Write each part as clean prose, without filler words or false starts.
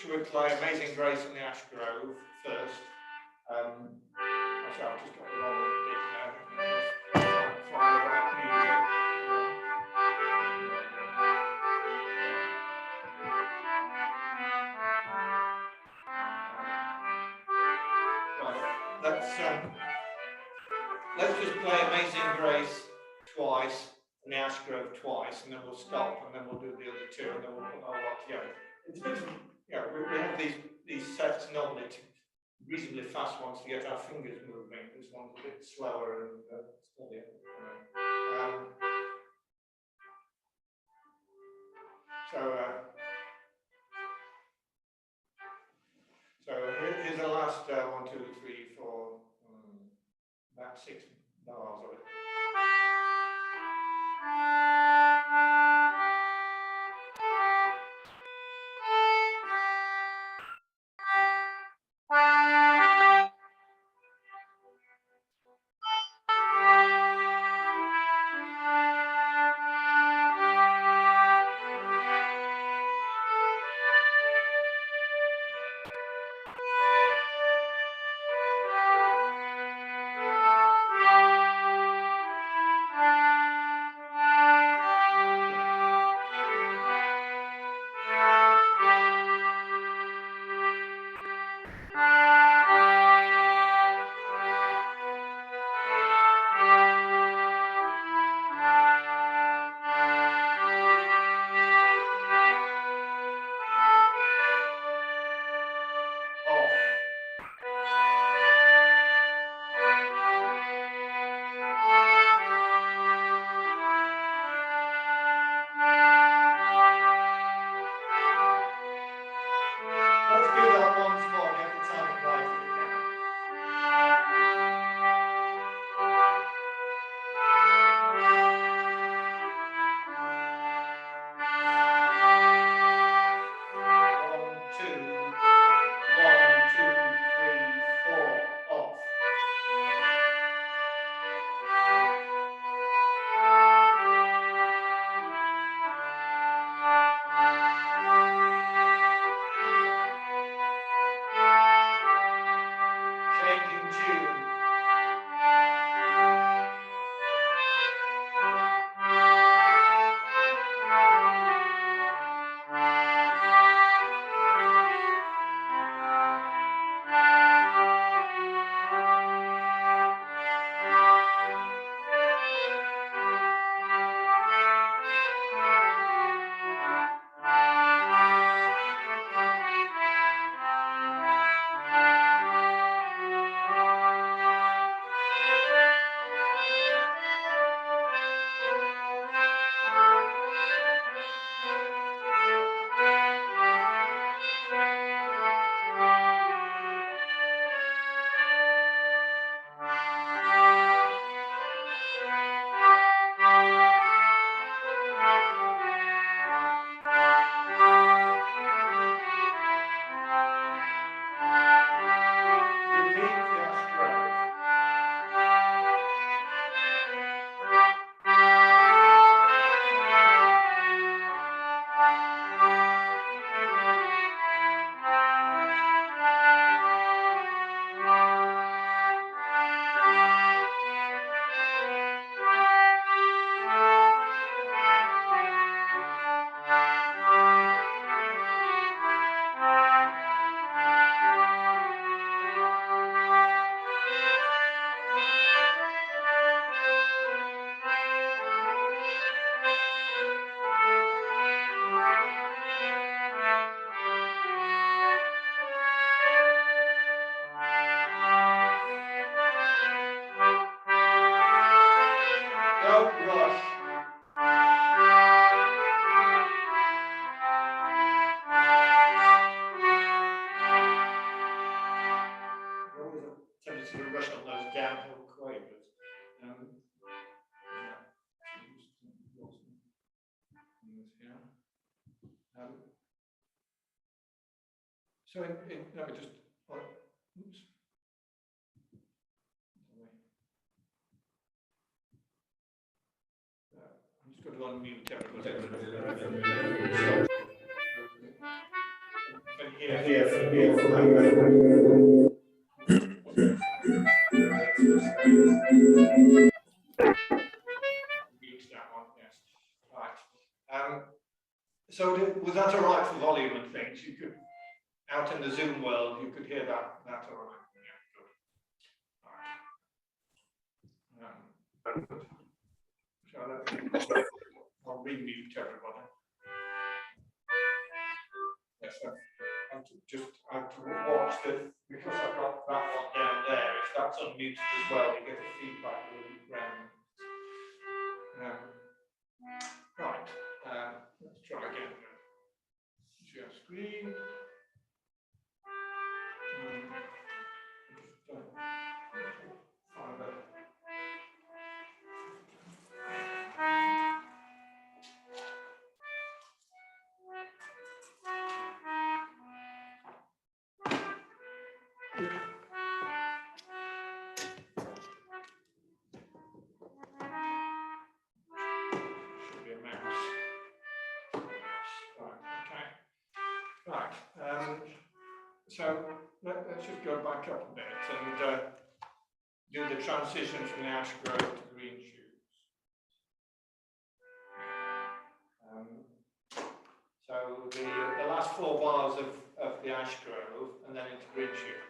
should we play Amazing Grace on the Ash Grove first? Actually, I've just got the wrong bit now. Find the right music. Right, let's just play Amazing Grace twice and the Ash Grove twice, and then we'll stop, and then we'll do the other two, and then we'll put our lot together. It's a bit of, we have these sets normally reasonably fast ones to get our fingers moving. This one's a bit slower and steadier. So here's the last 1, 2, 3, 4, about 6 bars of it. So let me just, oops. I'm just going to unmute everybody. Can you here. Reach that one, yes. Right. So was that all right for volume and things? You could, out in the Zoom world, you could hear that all right. Yeah, good. I'll remute everybody. Yes, I have to watch this because I've got that one down there. If that's unmuted as well, you get a feedback loop round. Right, let's try again. Share screen. Should be a mouse. Right, okay. Right, so let's just go back up a bit and do the transition from the ash grove to green shoots. So the last 4 bars of the ash grove and then into green shoots.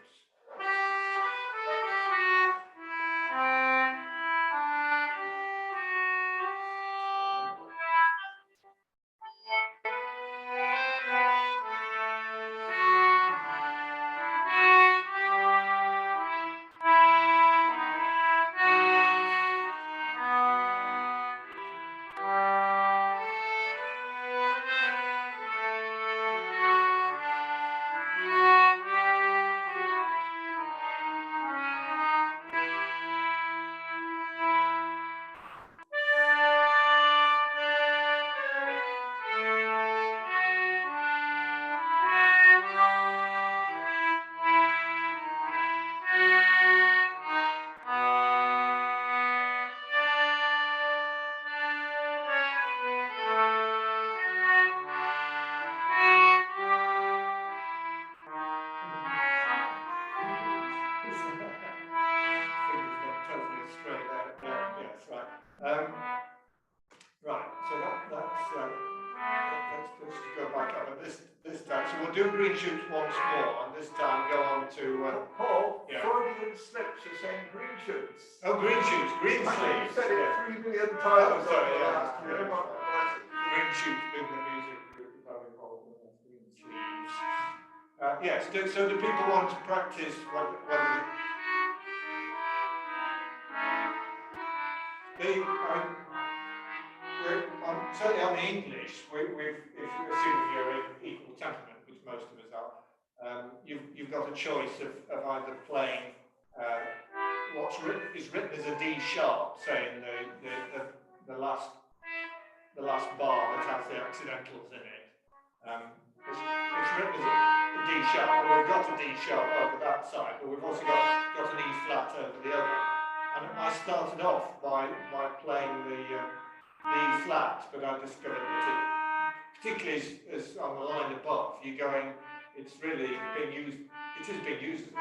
Right, so let's just go back up at this time. So we'll do green shoots once more, and this time go on to Paul, Freudian slips, you're saying green shoots. Oh, green shoots, green You sleeves. said it 3 million times. Oh, sorry, green shoots being the music group, very important. Green sleeves. Yes, so do people want to practice whether certainly on the English, if you're assuming you're in equal temperament, which most of us are, you've got a choice of either playing what's written as a D sharp, say in the last bar that has the accidentals in it. It's written as a D sharp, and we've got a D sharp over that side, but we've also got an E flat over the other. And I started off by playing the E flat, but I discovered that particularly as on the line above, you're going, it's really being used, it is being used.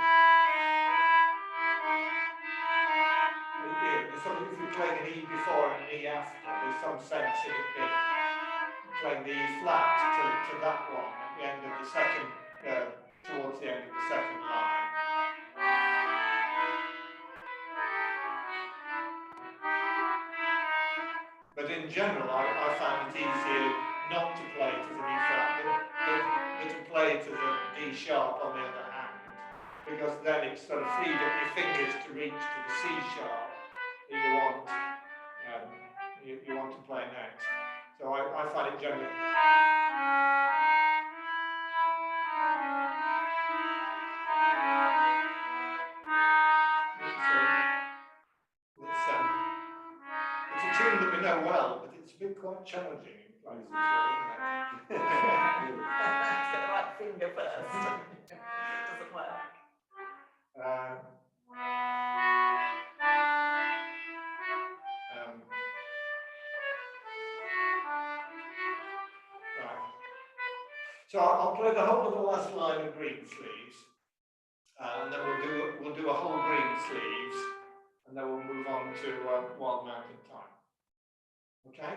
If you're playing an E before and an E after, there's some sense in it being playing the E flat to that one at the end of the second, towards the end of the second line. But in general, I found it easier not to play it as an E flat, but to play it as a D sharp on the other hand, because then it's sort of freed up your fingers to reach to the C sharp that you want to play next. So I find it generally. It's a tune that we know well, but it's been quite challenging in places, isn't it? Get the right finger first. It doesn't work. So I'll play the whole of the last line of Green Sleeves, and then we'll do a whole Green Sleeves, and then we'll move on to Wild Mountain Time. Okay?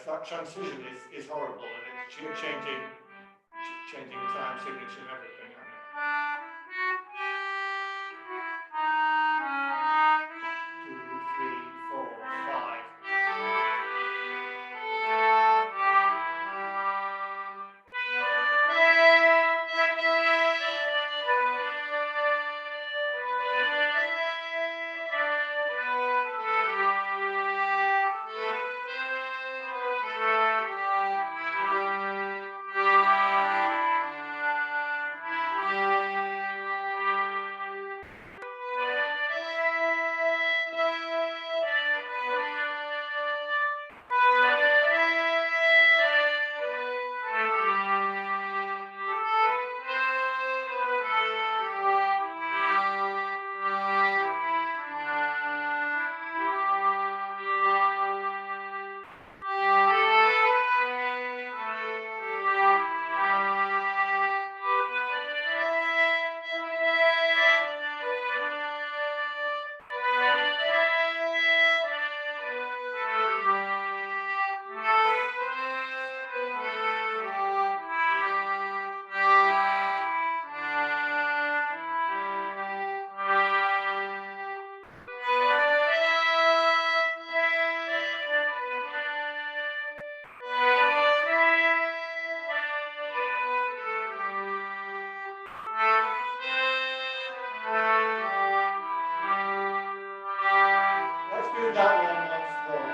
That transition is horrible, and it's changing time signature and everything, isn't it? 2, 3, 4, 5. That one once more.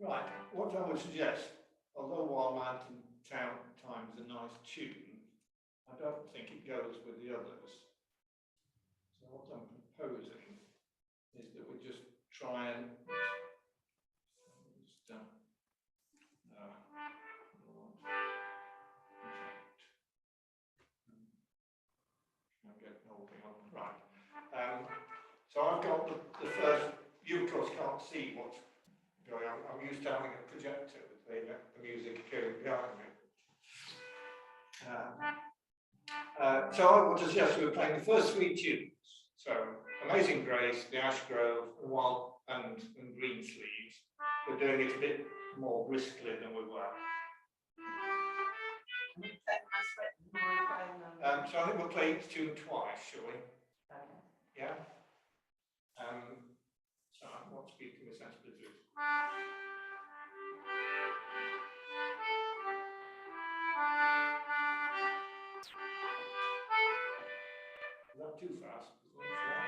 Right, what I would suggest, although Wild Mountain Time is a nice tune, I don't think it goes with the others. So what I'm proposing is that we just try and get the whole thing on. Right. So I've got the first, you of course can't see what's going on. I'm used to having a projector with the music appearing behind me. So I would suggest we were playing the first 3 tunes. So Amazing Grace, The Ash Grove, Wild and Green Sleeves. We're doing it a bit more briskly than we were. So I think we'll play each tune twice, shall we? Okay. Yeah. So not speaking with sensibilities. Is that too fast? Is that flat?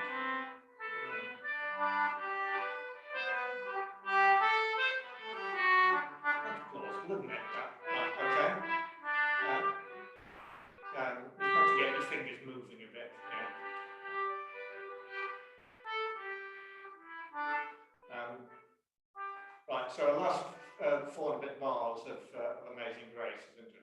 That's plausible, isn't it? Right, okay. You've got to get your fingers moving a bit. Yeah. Right, so our last 4 and a bit bars of Amazing Grace, isn't it?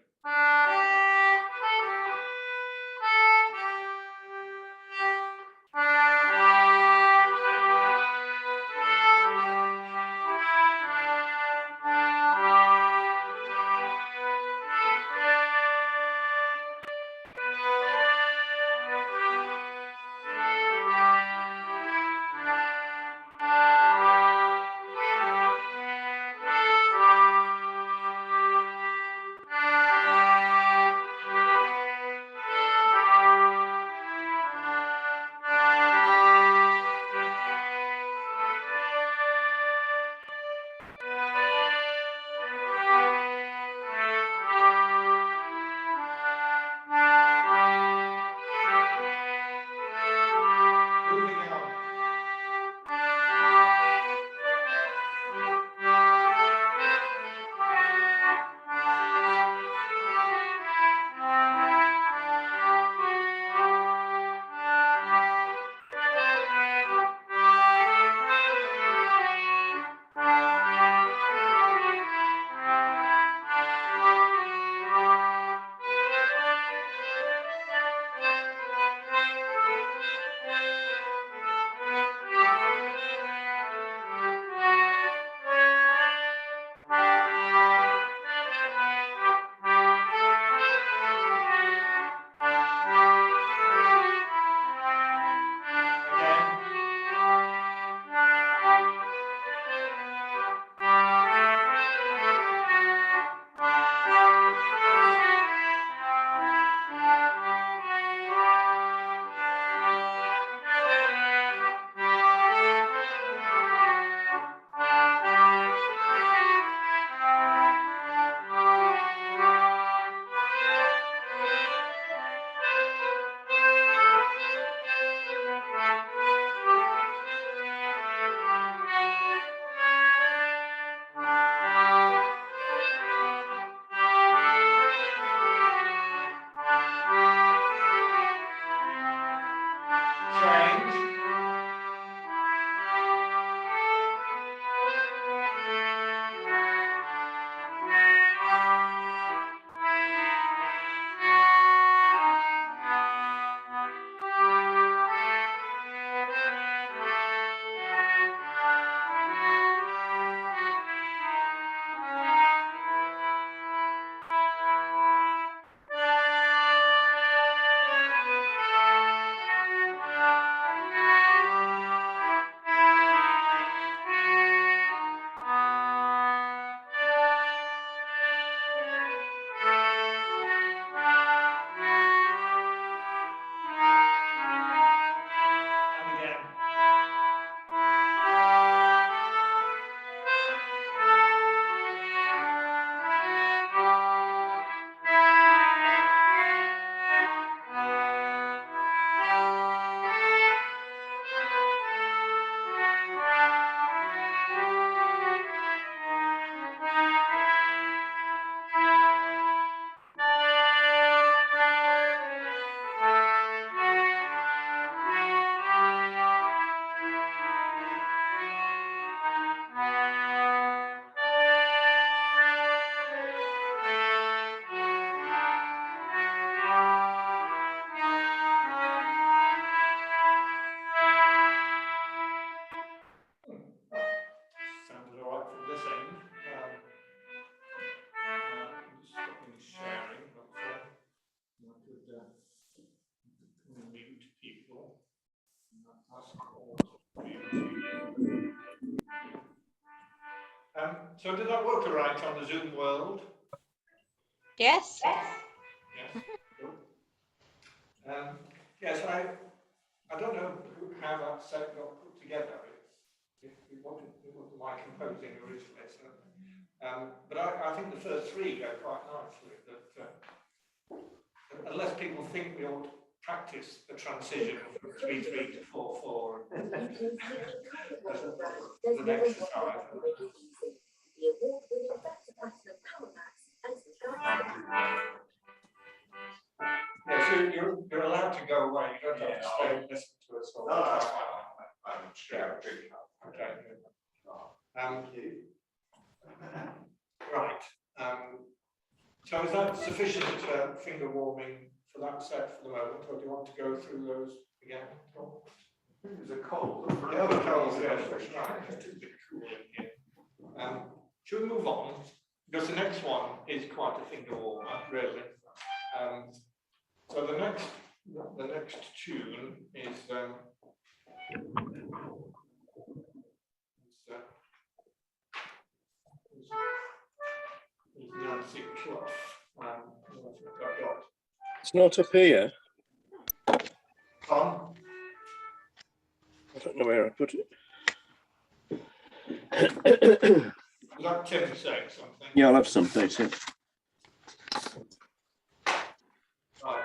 Moving on. So did that work all right on the Zoom world? Yes. Yes. Cool. Yes, I don't know how that set got put together. If wasn't my composing originally. So, but I think the first three go quite nicely. That unless people think we ought to practice the transition from 3/3 to 4/4 as an exercise. Yeah, so you're allowed to go away. You don't have to stay and listen to us all the time. I'm sure. Okay. Right. So is that sufficient finger warming for that set for the moment, or do you want to go through those again? There's a cold. Yeah, the cold, yeah, that's right. It's a bit cool in here. Should we move on? Because the next one is quite a finger warmer, really. So the next tune is Nancy Clough. It's not up here. Tom? I don't know where I put it. Was that Tim saying something? Yeah, I'll have some, thanks. Yeah. Right.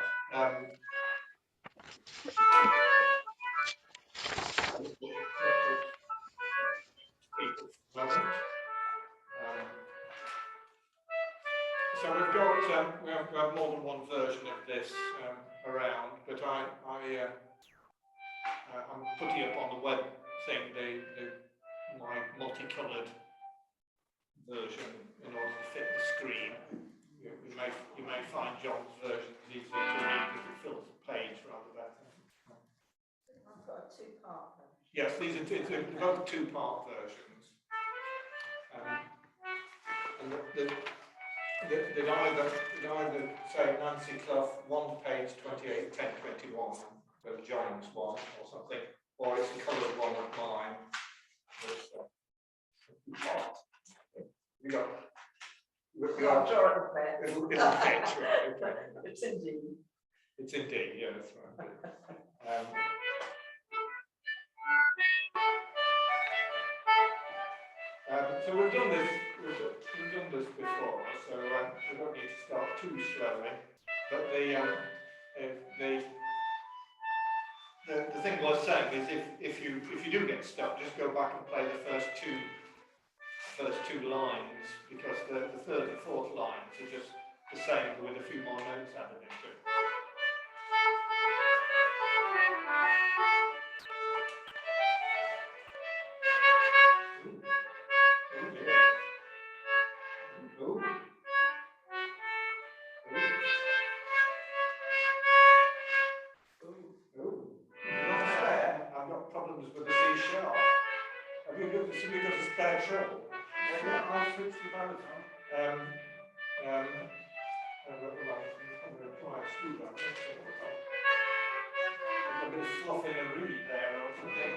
So we have more than one version of this around, but I'm putting up on the web thing my multicoloured version in order to fit the screen. You may find John's version easier to read because it fills the page rather better. I've got a two-part version. Yes, they're both two-part versions. And they'd either say Nancy Clough 1 page 28, 10, 21, the John's one or something, or it's a coloured one of mine. I'm sure it'll fit. It'll fit, right? Okay. It's indeed. It's indeed, yeah, that's right. So we've done this before, so we don't need to start too slowly. But the thing was saying is if you do get stuck, just go back and play the first two lines, because the third and fourth lines are just the same with a few more notes added into it. I've got problems with the C sharp. Have you got a spare treble? Yeah, I'll switch the balance on. I'm going to apply a screwdriver. There's a bit of fluff in the reed there or something.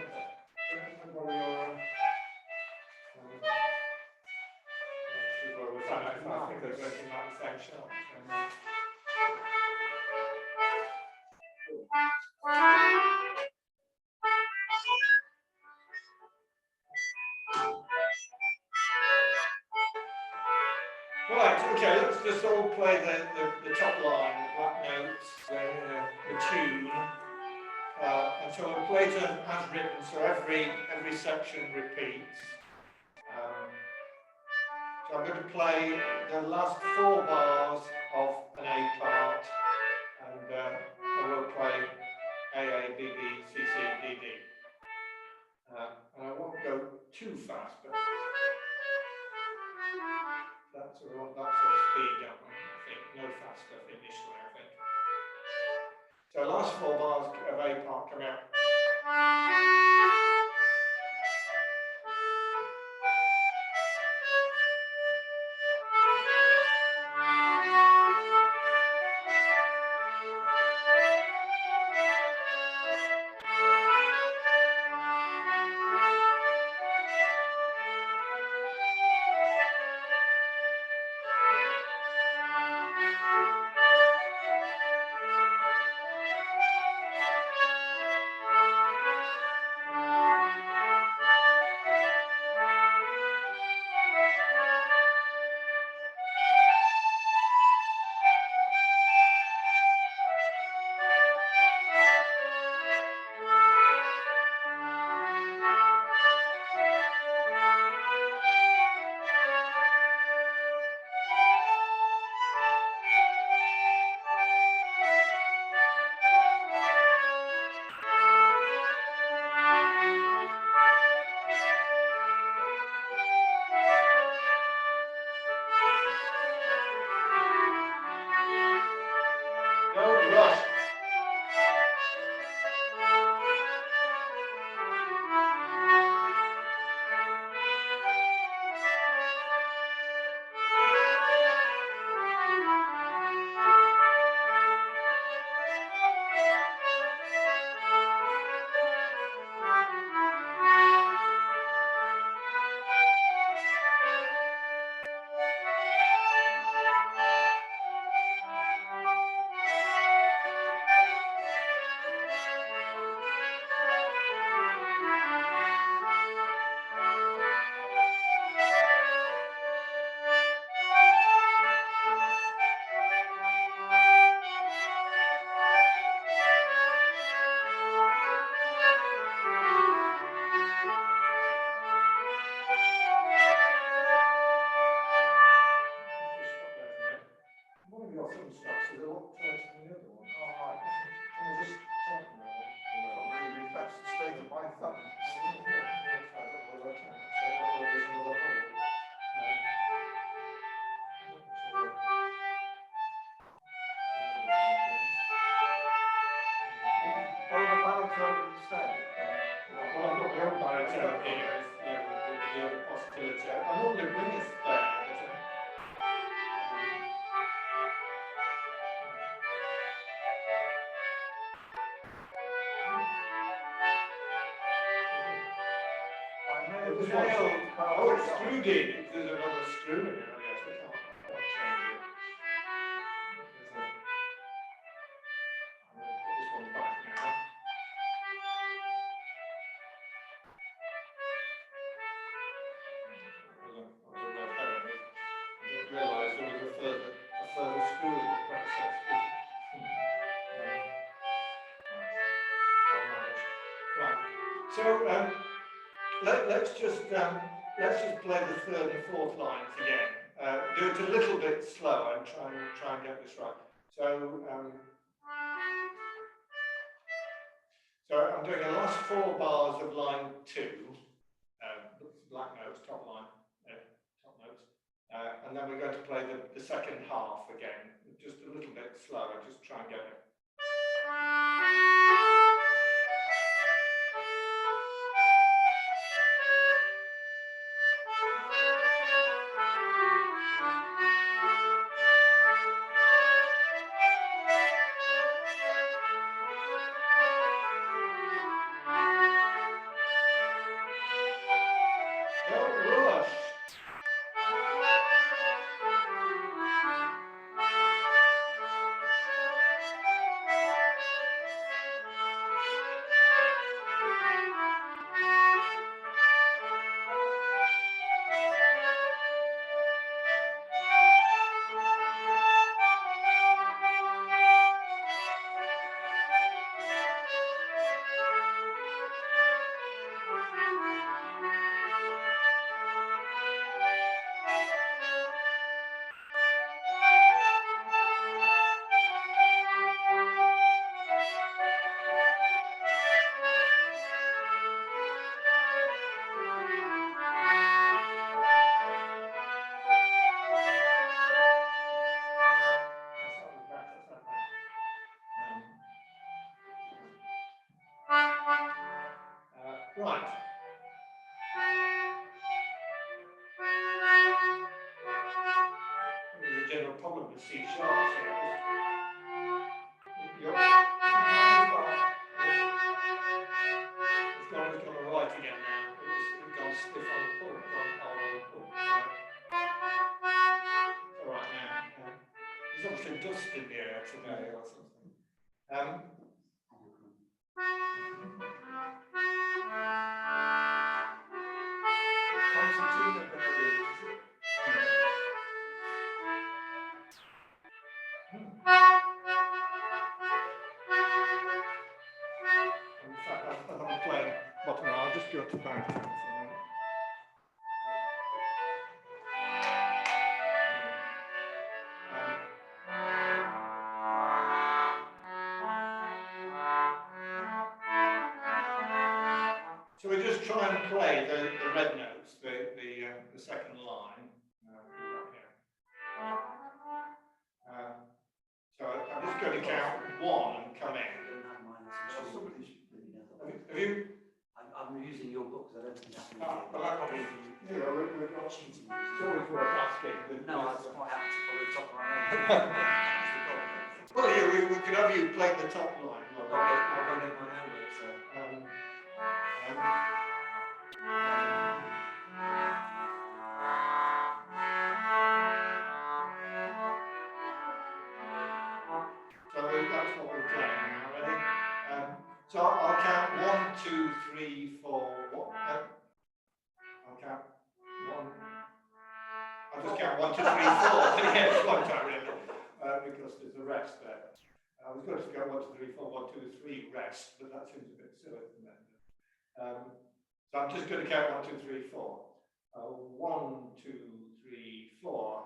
We'll find out if I think there's anything like the same sharp. Right, okay, let's just all play the top line, the black notes, the tune. And so we'll play it as written, so every section repeats. So I'm going to play the last 4 bars of an A part, and I will play A, A, B, B, C, C, D, D. And I won't go too fast, but that's sort of speed, don't we? I think no fast stuff initially, I think. So last 4 bars of A part come out. flexibility. I normally bring a spare, I but, know this nailed one, oh, it's screwed in. There's another screw in it, I guess. I can't change it. I'm going to put this one back now. I didn't realise there was a further screw in the process. Right. So let's just play the third and fourth lines again. Do it a little bit slower and try and get this right. So I'm doing the last 4 bars of line 2, black notes, top line, top notes, and then we're going to play the second half again, just a little bit slower, just try and get it. Don't rush. Right. There's a general problem with C sharps here. It's gone right again now. It's gone stiff on the pull. It's gone hard on the pull. It's all right now. There's obviously dust in the air today or something. concertina variant. In fact, as I'm playing bottom line, I'll just go to baritone for a minute. So we just try and play the red notes, the second line. So I'm just going to count 1 and come in. Have you? I'm using your book because I don't think that's Well, I probably, we've got cheating. It's always worth asking. No, I was quite happy to follow the top line. Well, yeah, we could have you play the top line. I'll go make my homework, so. So that's what we're playing now. Ready? So I'll count 1, 2, 3, 4. I'll count 1. I'll just count 1, 2, 3, 4. Yes, one time really, because there's a rest there. I was going to go 1, 2, 3, 4, 1, 2, 3, rest, but that seems a bit silly. So I'm just going to count 1, 2, 3, 4. 1, 2, 3, 4.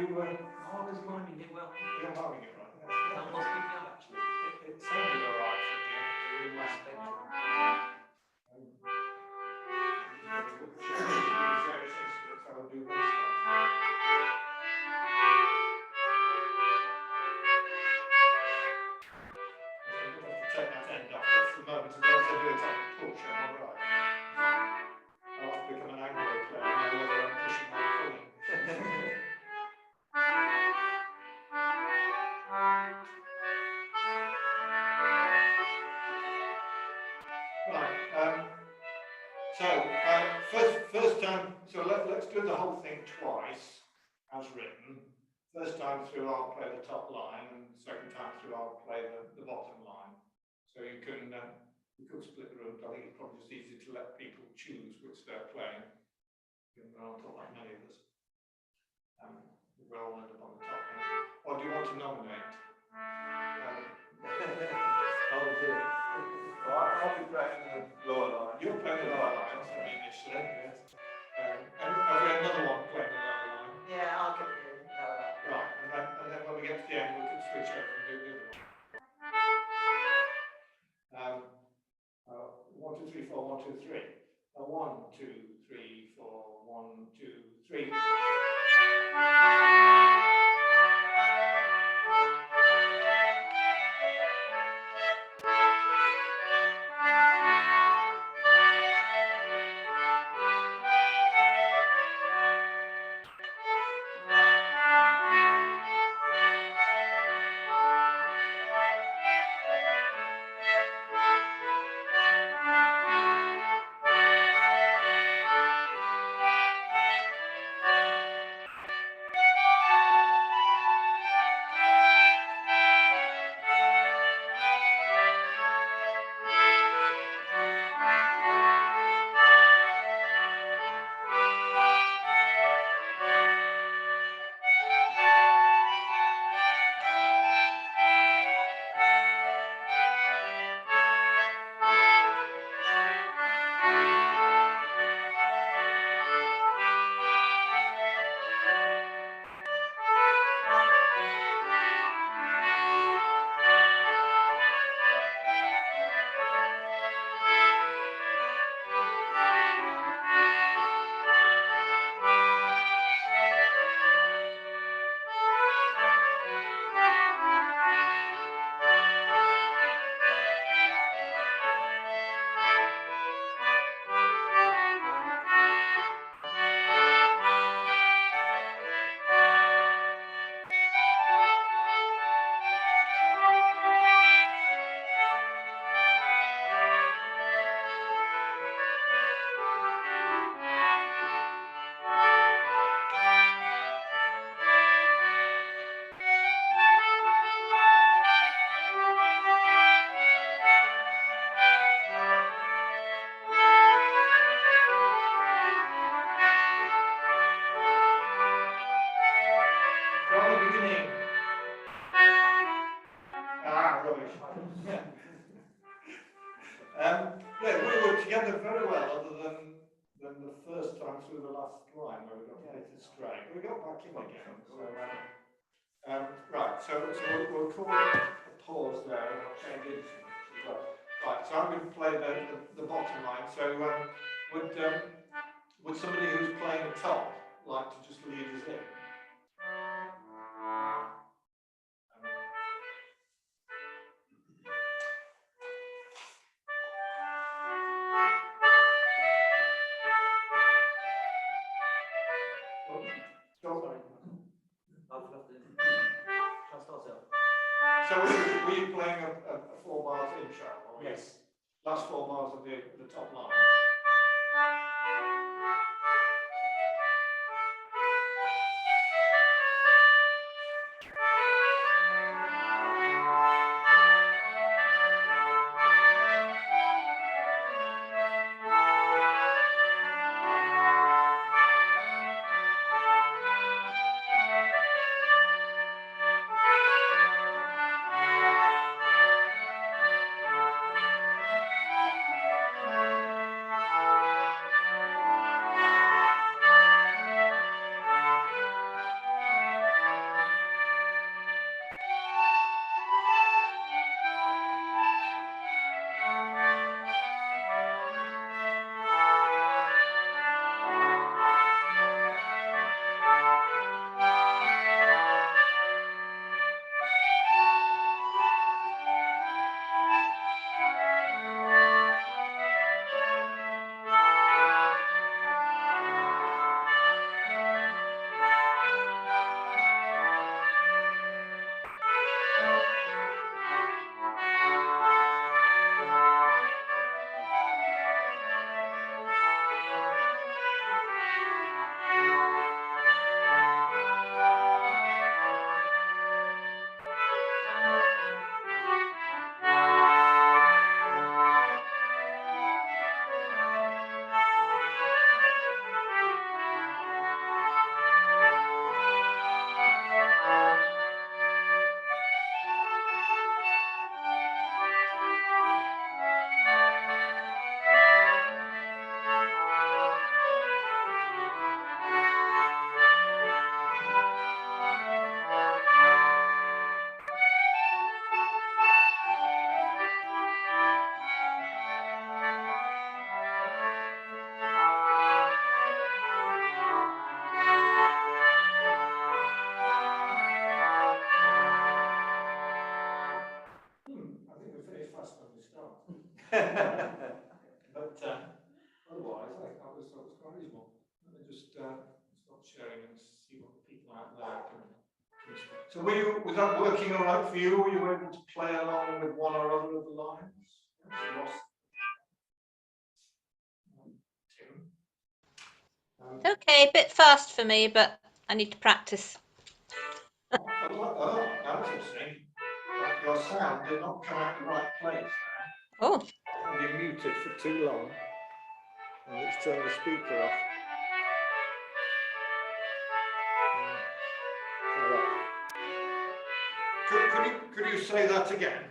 was miming it well. you're having it right. That was picking up actually. It sounded all right from here. Very much spectrum. So I'll do this one. Take that end off just for a moment, and once I do it, I can push, am I right? I'll have to become an Anglo player now, whether I'm pushing or pulling. Right, first time, so let's do the whole thing twice, as written. First time through, I'll play the top line, and second time through, I'll play the bottom line. So you can split the room. I think it's probably just easy to let people choose which they're playing. There aren't all that many of us. We'll all end up on the top line. Or do you want to nominate? I'll do it. I'll be playing the lower line. You're playing the lower line, so initially. Yes. And have we another one playing the lower line? Yeah, I'll get you. Right, and then when we get to the end, we can switch over and do the other one. 1, 2, 3, 4, 1, 2, 3. 1, 2, 3, 4, 1, 2, 3. From the beginning. Rubbish. Yeah, we were together very well, other than the first time through the last line where we got a bit astray. We got back in again. So, right, so we'll call it a pause there and I'll change it. Right, so I'm going to play the bottom line. So would somebody who's playing the top like to just lead us in? So were you playing a 4 bars intro? Or Yes. Last 4 bars of the top line? that was quite reasonable. Let me just stop sharing and see what the people out there can. So was that working all right for you? Were you able to play along with one or other of the lines? Ross? Tim? Okay, a bit fast for me, but I need to practice. That's interesting. Your sound did not come out the right place there. Oh, I've been muted for too long. And let's turn the speaker off. Could you say that again?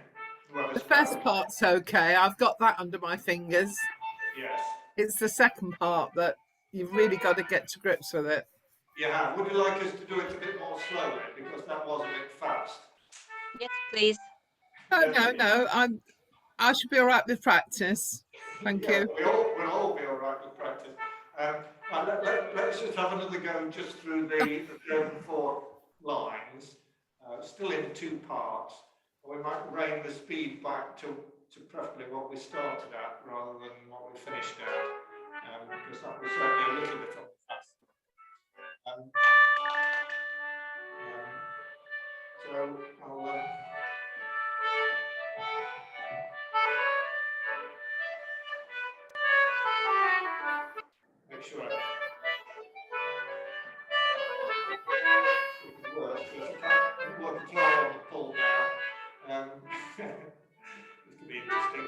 The first part's okay. I've got that under my fingers. Yes. It's the second part that you've really got to get to grips with it. Yeah. Would you like us to do it a bit more slowly because that was a bit fast? yes, please. No. I should be all right with practice. Thank you. We'll all be all right with practice. Let's just have another go just through the third and fourth lines, still in two parts. We might rein the speed back to preferably what we started at rather than what we finished at, because that was certainly a little bit on the fast. So I'll make sure I work because I can't work at all on the pull now. This could be interesting.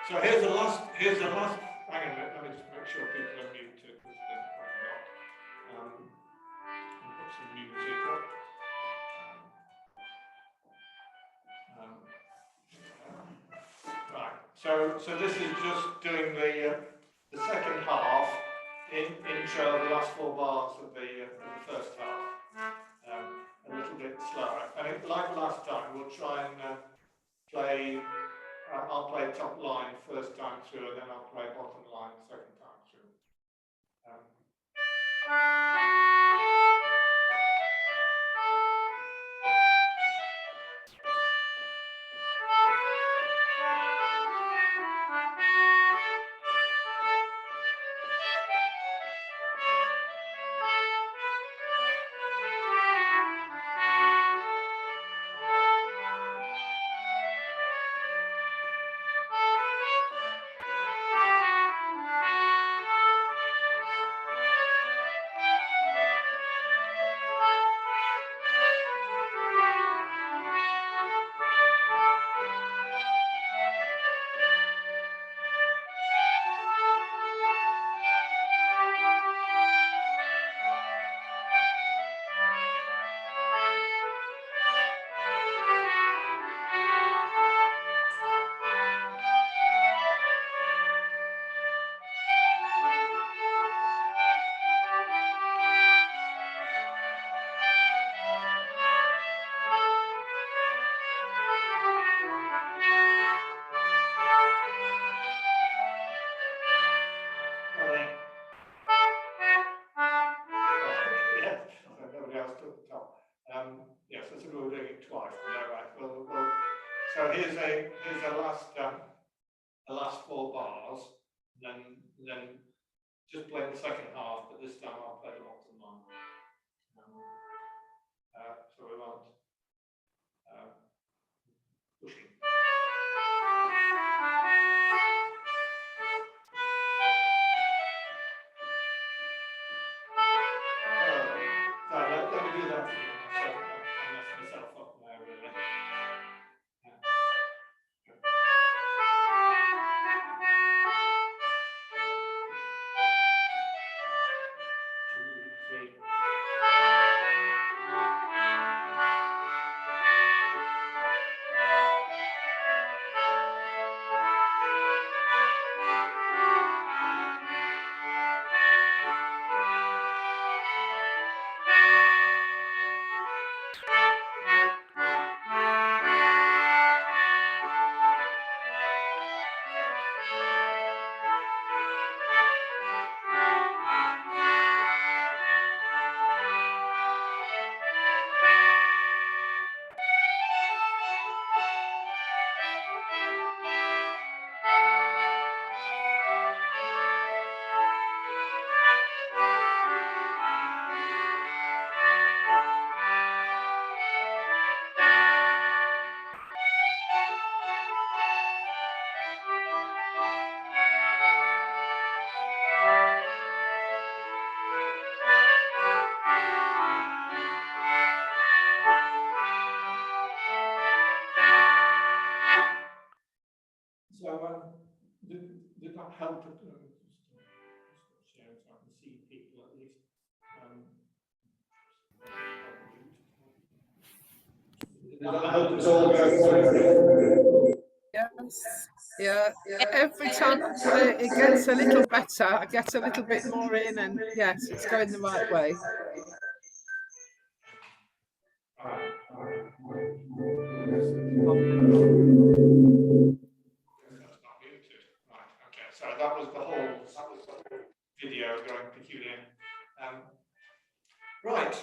So here's the last, hang on a minute, let me just make sure people are muted, because they're not. I'll put some music up. Right, so this is just doing the second half, intro, the last four bars of the first half, a little bit slower. And like last time, we'll try and play. I'll play top line first time through, and then I'll play bottom line second time through. Yes, I think we're doing it twice. No, right. So here's a last four bars, then just play the second half, but this time I'll play the bottom line. So we want pushing. Let me do that for you. I messed myself up there, really. Two, three. So, did that help? Share it so I can see people at least. Did that help us all go? Yes. Yeah. Every time I put it, it gets a little better. I get a little bit more in, and yes, it's going the right way. That's not muted. Right, okay, so that was the whole video going peculiar. Right,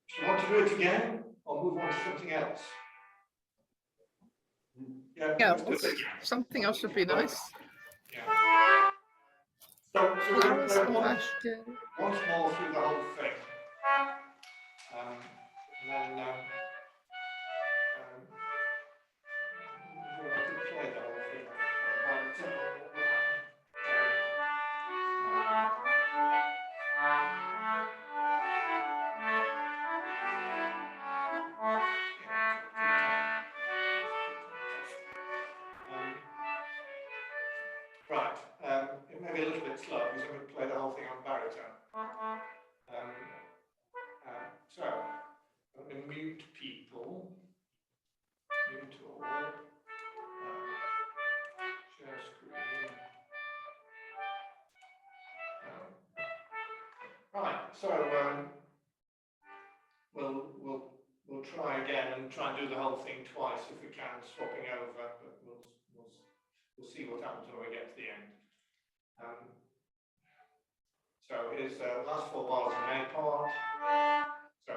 do you want to do it again or move on to something else? Yeah, let's do it again. something else would be nice. Yeah. So we're going to Flowers play of once Ashton. more through the whole thing. And then we'll have to play the whole thing. Right, it may be a little bit slow because I'm going to play the whole thing on baritone. So, I'm going to mute people, mute all, share screen. Right, so we'll try again and try and do the whole thing twice if we can, swapping over, but we'll see what happens when we get to the end. So here's the last 4 bars in A part. So.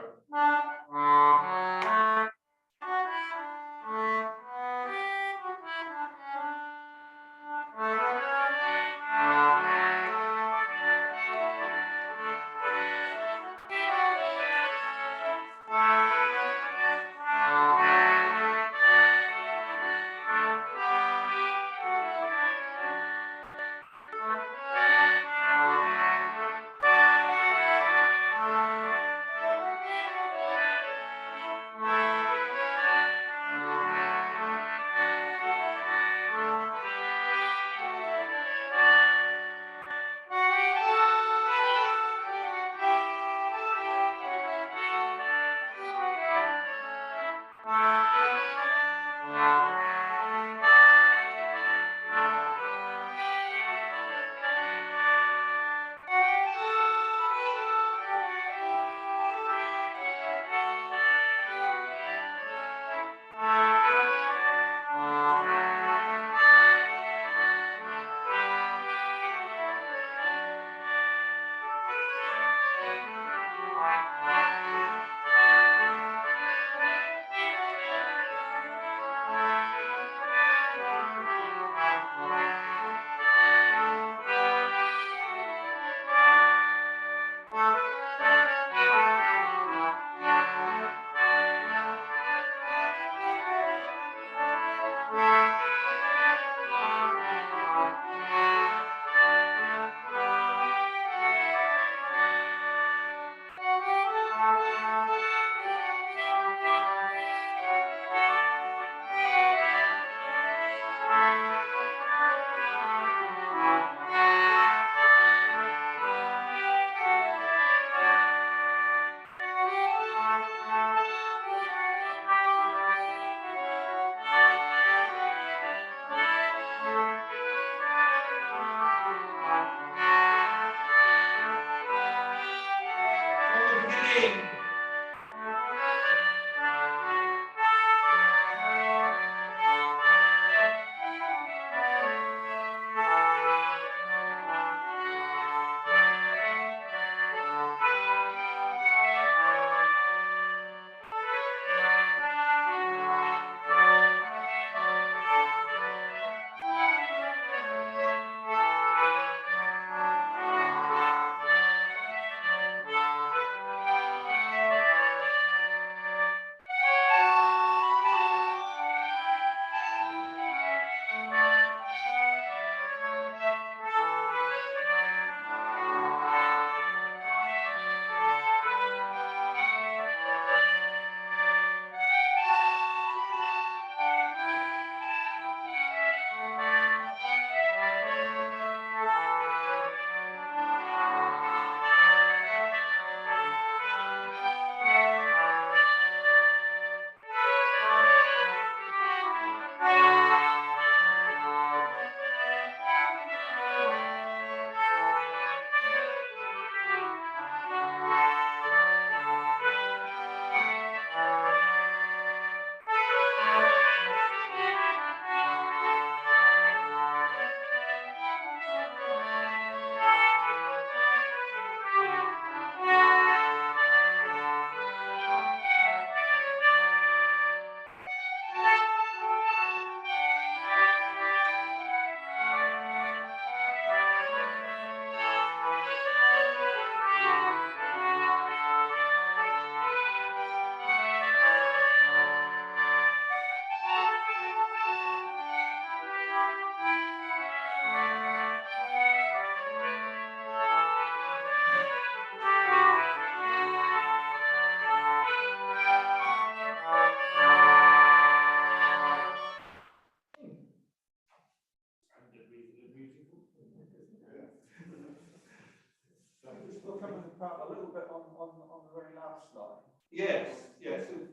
apart a little bit on the very last line. Yes,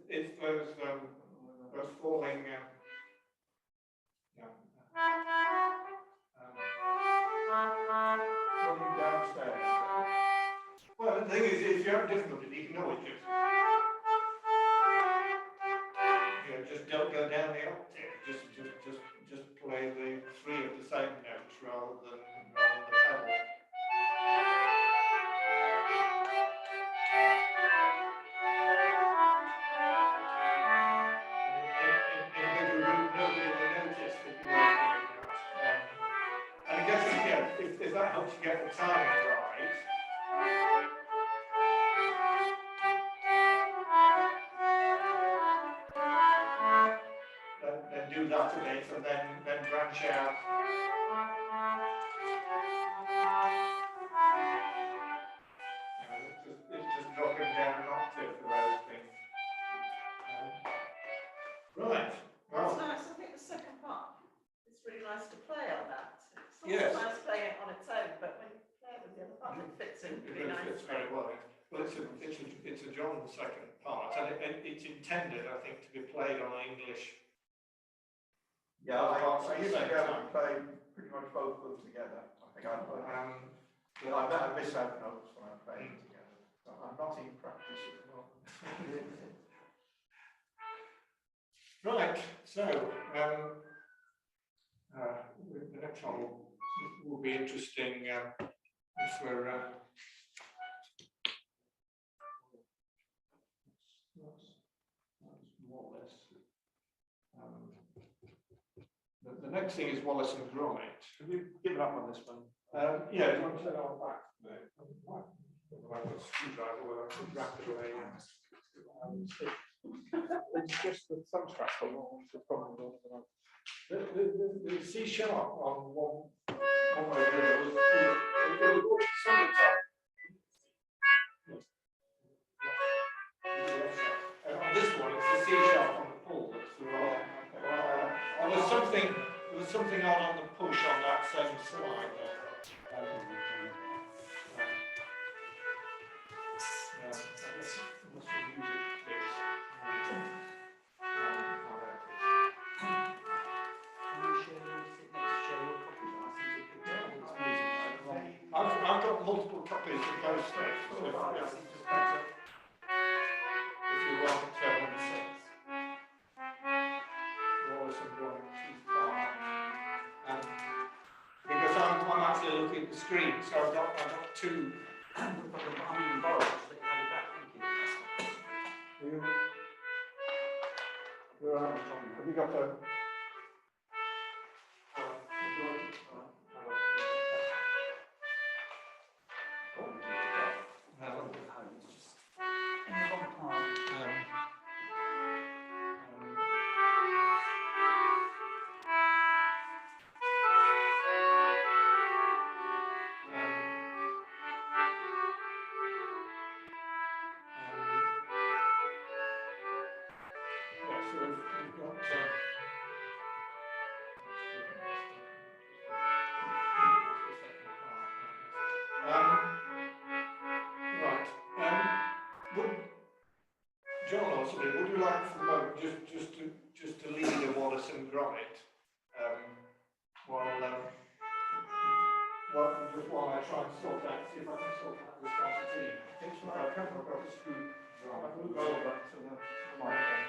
it's those falling. Running downstairs. Well, the thing is, if you have difficulty, you can always just don't go down the octave. Just play the three of the same notes rather than the pedal. Nobody will notice that you are doing that. And I guess if that helps you get the timing right. Then do that a bit and then branch out. It's just dropping down an octave for those things. Right. Well. It's nice. I think the second part is really nice to play on that. It's not Yes. so nice playing it on its own, but when you play it with the other part, it fits in It really really fits nicely. very well. Well, it's a John second part, and it's intended, I think, to be played on English. Yeah, I used to be able to play pretty much both of them together. I think I miss out notes when I'm playing together. So I'm not in practice at the moment. Right, so the next one will be interesting if we're that's Wallace. The next thing is Wallace and Gromit. Have you given up on this one? Yeah, do you want to turn it on back? I've got a screwdriver where I can wrap it away. It's just the thumb strap along the problem. The C sharp on one way or the other was solid top. On this one, it's the C sharp on the pull that's the wrong. There was something on the push on that same slide there. I've got multiple copies of those things. So if you want Wallace and Gromit 2 part, because I'm actually looking at the screen, so I've got two. Have you got a? In the wrong part. So we've got right. Would John or somebody, would you like for the moment just to lead a Wallace and Gromit while I try and sort out, see if I can sort out this concertina. It's like I've got a screwdriver. I'll roll that to the microphone.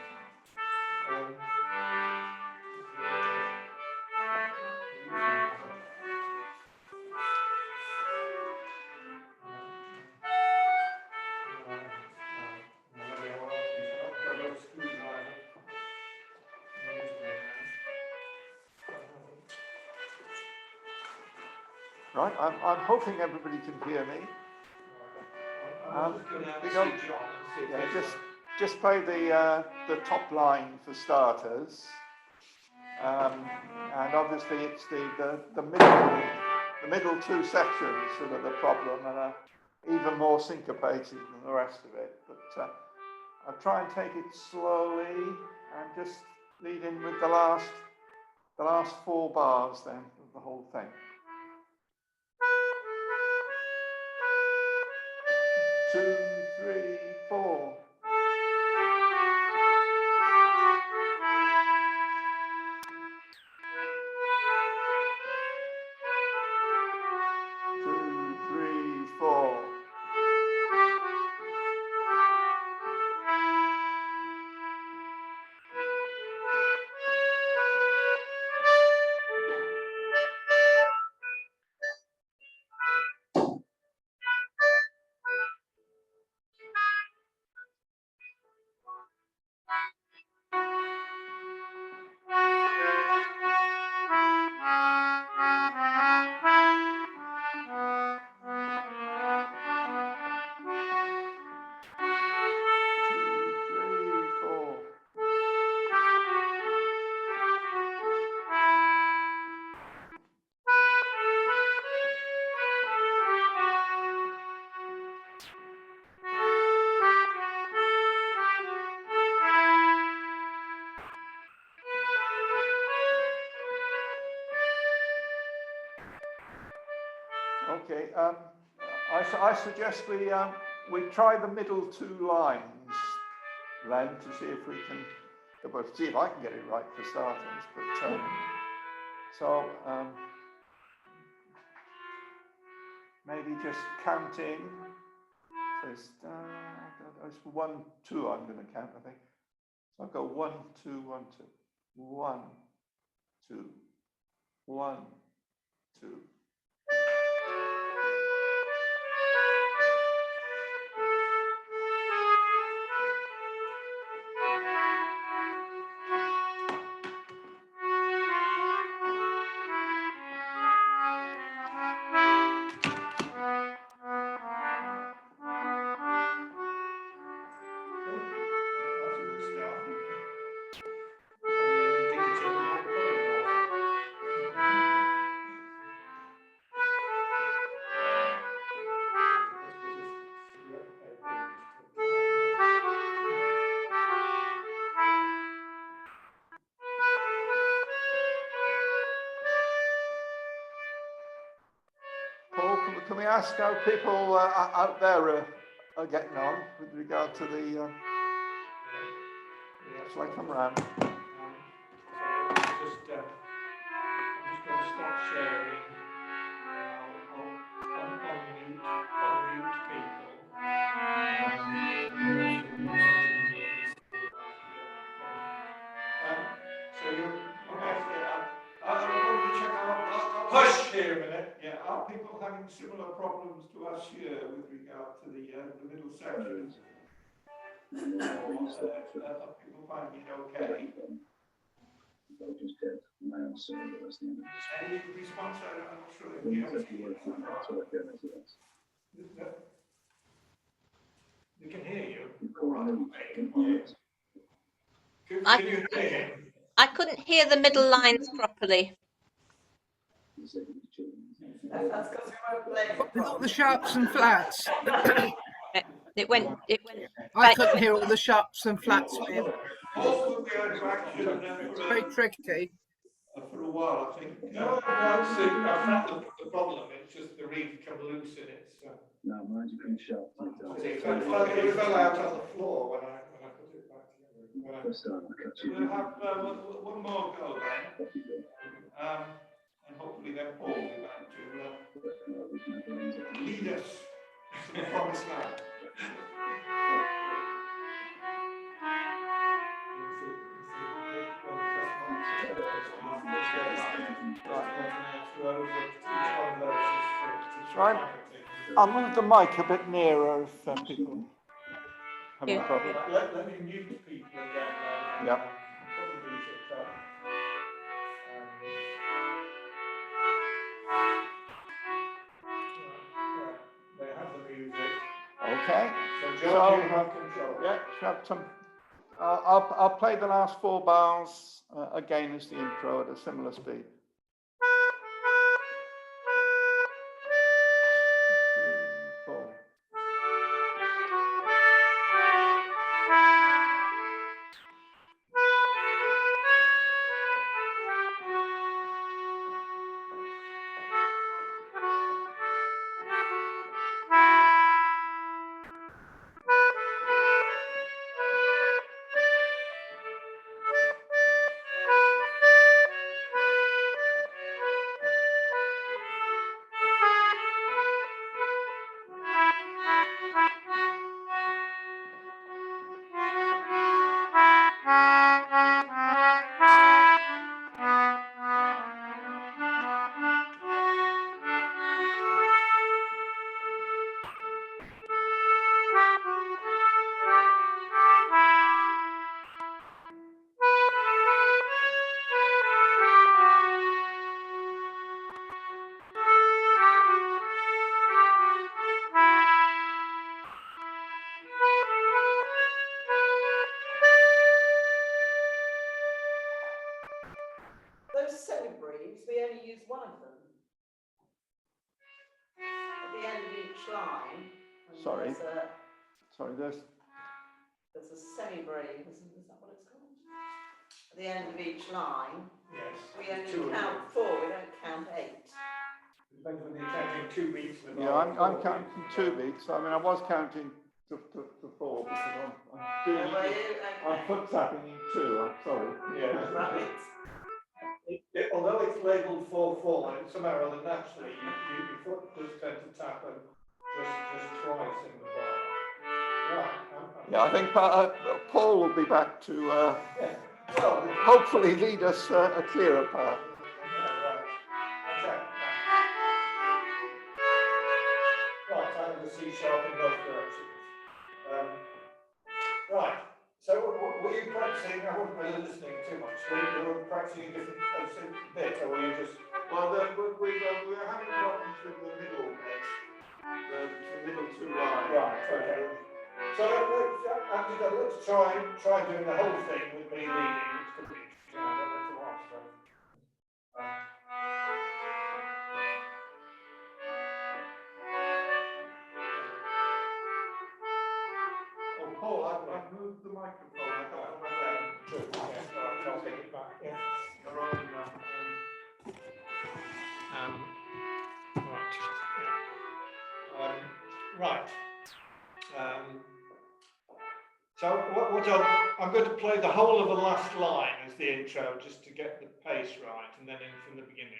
Right, I'm hoping everybody can hear me. Just play the top line for starters, and obviously it's the middle two sections that are the problem and are even more syncopated than the rest of it. But I'll try and take it slowly and just lead in with the last 4 bars then of the whole thing. 2, 3, 4. 2, 3, 4. Okay, I suggest we try the middle 2 lines, Len, to see if we can, well, see if I can get it right for starters. But maybe just counting. So it's 1, 2. I'm going to count, I think. So I'll go 1, 2, 1, 2, 1, 2, 1, 2. That's a good start. Probably indicative of what the problem was. Paul, can we ask how people out there are getting on with regard to the? Shall I come round? So I'm just going to stop sharing. I'll unmute people. So you're okay. I wanted to check out. I'll push here a minute. Yeah, are people having similar problems to us here with regard to the middle sections? Or are people finding it okay? Any response? I'm not sure that we can hear you. Can you hear him? I couldn't hear the middle lines properly. That's because we weren't playing it With all the properly. sharps and flats, It went I couldn't hear all the sharps and flats. With. Most of the interaction It's very tricky. for a while, I think. No, that's the problem. It's just the reed come loose in it. So. No, mine's pretty sharp. It fell out on the floor when I put it back together. We'll have one more go then. And hopefully then Paul will be back to lead us to the promised land. Right. I'll move the mic a bit nearer if people have a problem. Let me mute people again. Yeah. Probably should they have the music. Okay. So John, you have control. Yeah, have some. I'll play the last 4 bars again as the intro at a similar speed. 3, 4. those semi-breves, we only use one of them. At the end of each line. And Sorry. There's a semi-breve, is that what it's called? At the end of each line, Yes. we only Two of count them. 4, we don't count 8. Depends whether you're counting 2 beats. in a Yeah, bar or I'm 4 counting beats. 2 beats. I mean, I was counting to 4 because I'm doing Oh, were it. you? I'm Okay. foot tapping in 2. I'm sorry. Yeah. Right. Although it's labelled 4/4, and somehow or other naturally, your foot does tend to tap and just twice in the bar. Right. Yeah, I think Paul will be back to Yeah. Well, hopefully lead us a clearer path. yeah, right. Okay. Right, I have the C sharp in both directions. Right. So were you practicing? I wasn't really listening too much. You were practicing a different bit, or were you just? Well, we haven't gotten to the middle bit, the middle 2 lines. Right. Okay. So let's try doing the whole thing with me leading, which could be interesting. I don't know what to ask. Oh, Paul, I've moved the microphone. I don't know whether Good. Yeah. All right. I'll take it back. Yeah. you're on now. Right. Yeah. Right. So I'm going to play the whole of the last line as the intro, just to get the pace right, and then in from the beginning.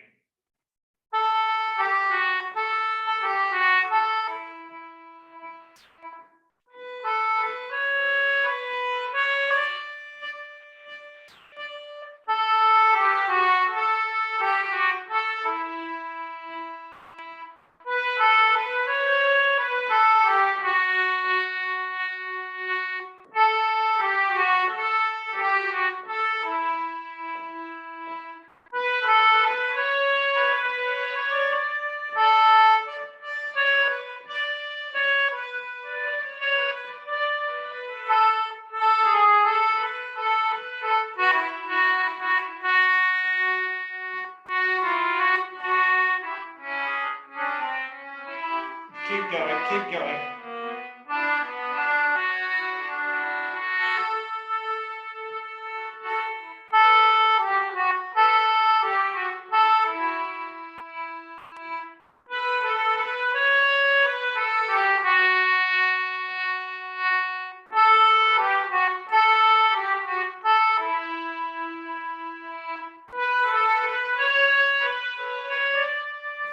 Keep going, keep going.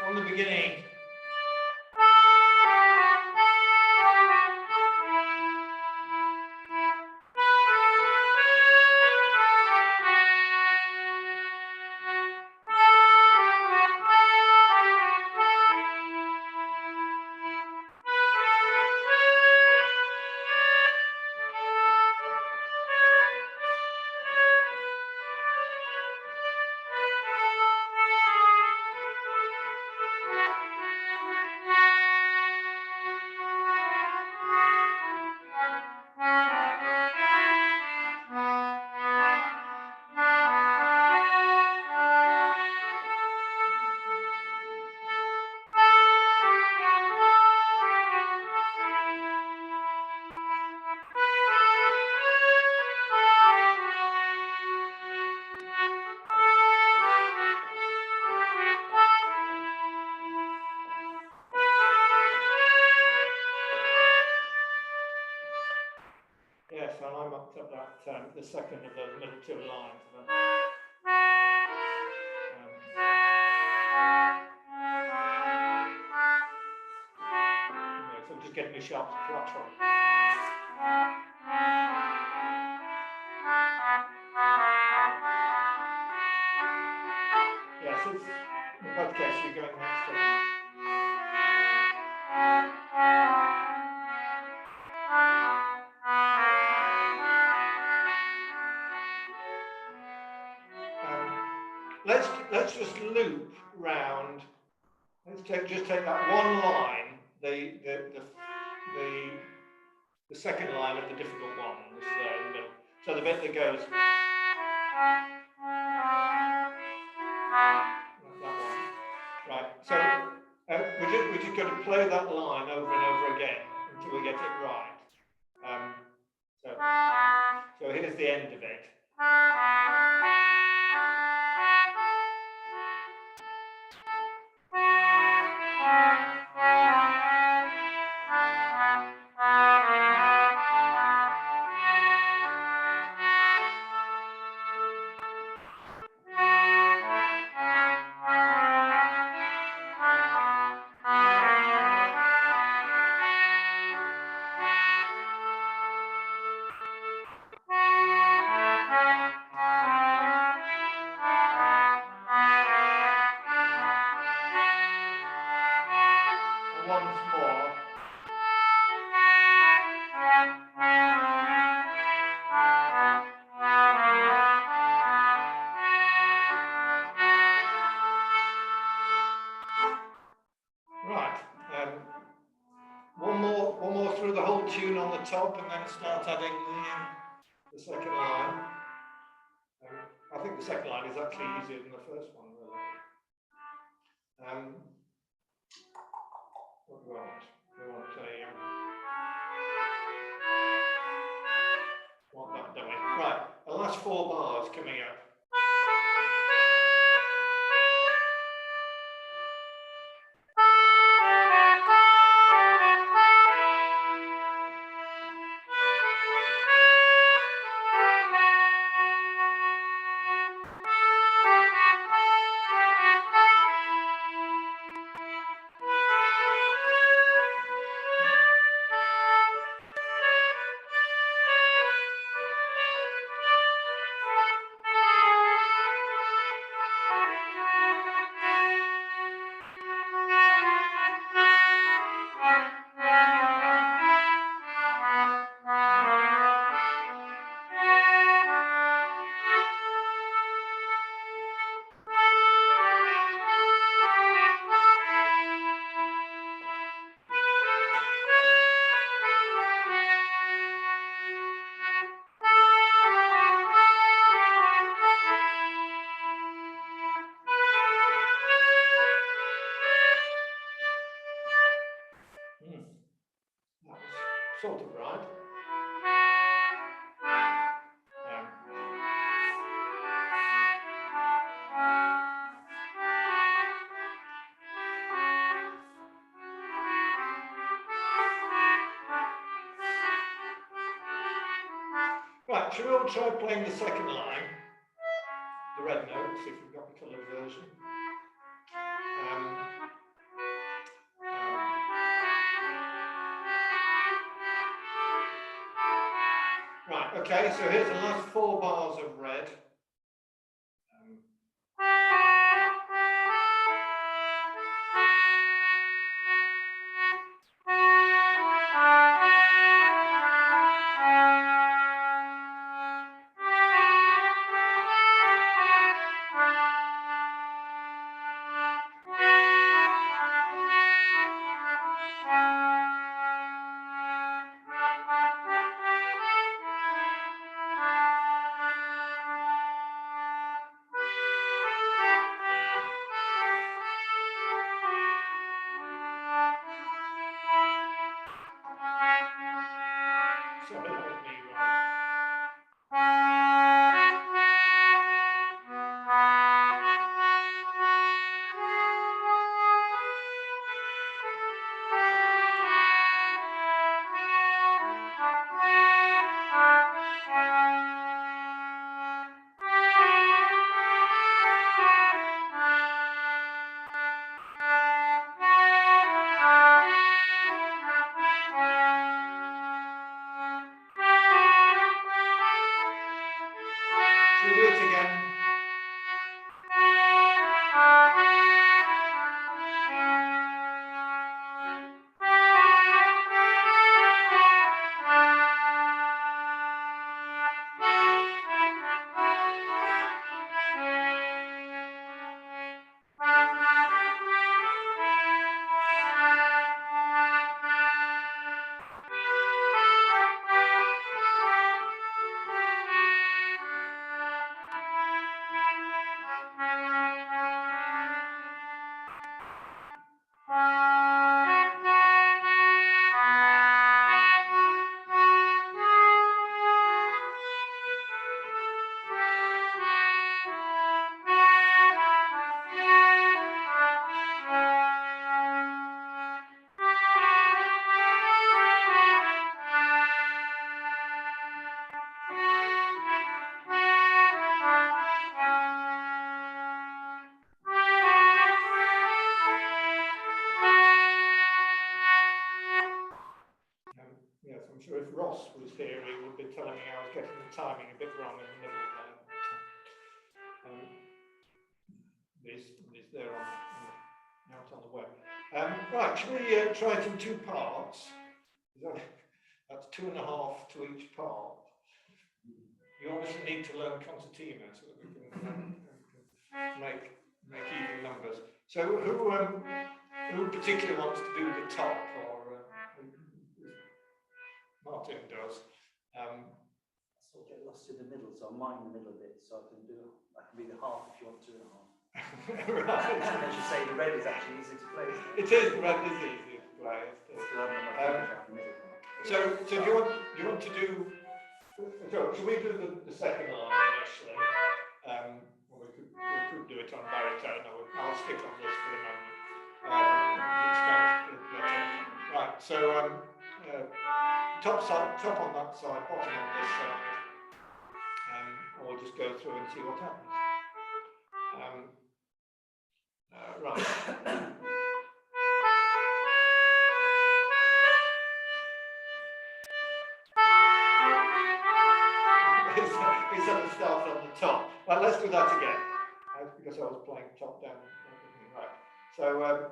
From the beginning. Yes, and I'm up to that, the second of those middle 2 lines. Yeah, so just getting the sharp flat from. Yes, it's, in both cases you're going next to. Let's just loop round. Let's just take that one line, the second line of the difficult ones there in the middle. So the bit that goes. just got to play that line over and over again until we get it right. So here's the end of it. And once more. Right. One more through the whole tune on the top, and then start adding the second line. I think the second line is actually easier than the first one, really. What do we want? We want that, don't we? Right. The last 4 bars coming up. That was sort of right. Right, shall we all try playing the second line? The red notes, if we've got the coloured version. Right, okay, so here's the last 4 bars of red. is there out on the web. Right, should we try it in two parts? That's 2.5 to each part. You obviously need to learn concertina so that we can make even numbers. So who particularly wants to do the top, or Martin does? I sort of get lost in the middle, so I'm mine in the middle a bit, so I can be the half if you want 2.5. Right. As you say, the red is actually easy to play. It is, red is easy to play. So do you want to do? So should we do the second line initially? Well, we could do it on baritone. I'll stick on this for the moment. It's kind of better. Right. So top on that side, bottom on this side. We'll just go through and see what happens. Right. It sort of starts on the top. Well, let's do that again. Because I was playing top down. Right. So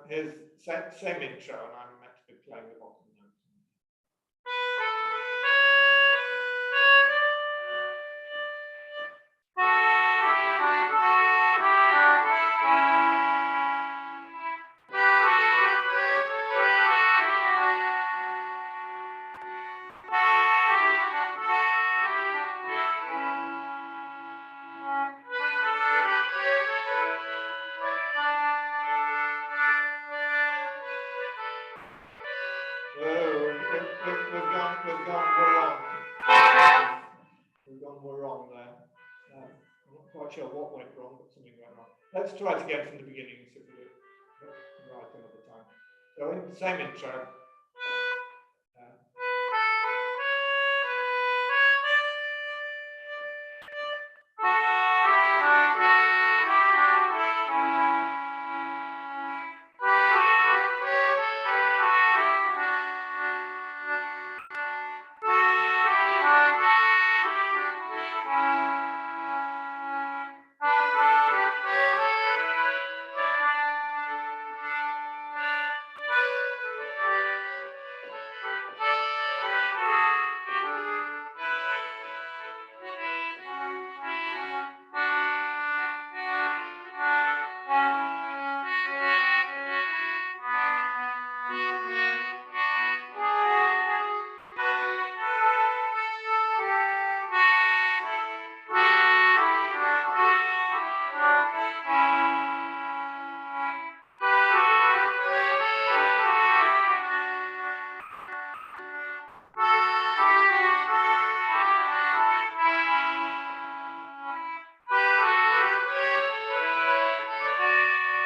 here's same intro, and I'm meant to be playing the bottom notes. We're wrong there. I'm not quite sure what went wrong, but something went wrong. Let's try it again from the beginning and see if we do it right another time. So in the same intro.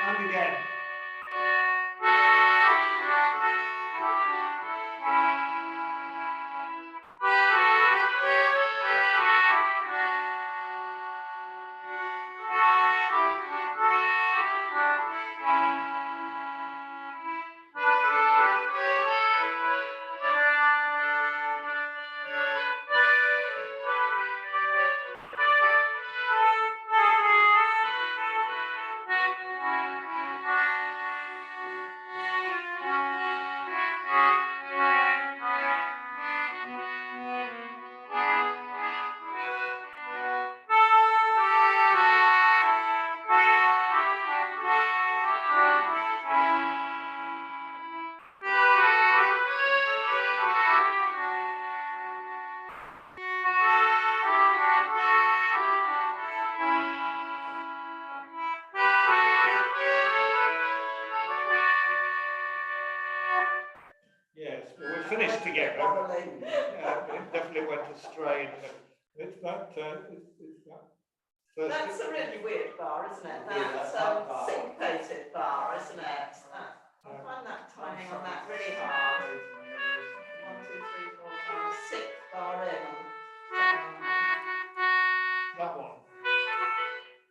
And again. Yes, well, we finished together. It definitely went astray. It's that first. That's a really weird bar, isn't it? That's syncopated bar, isn't it? I find that timing on that really hard. 1, 2, 3, 4, 5, 6th bar in. That one.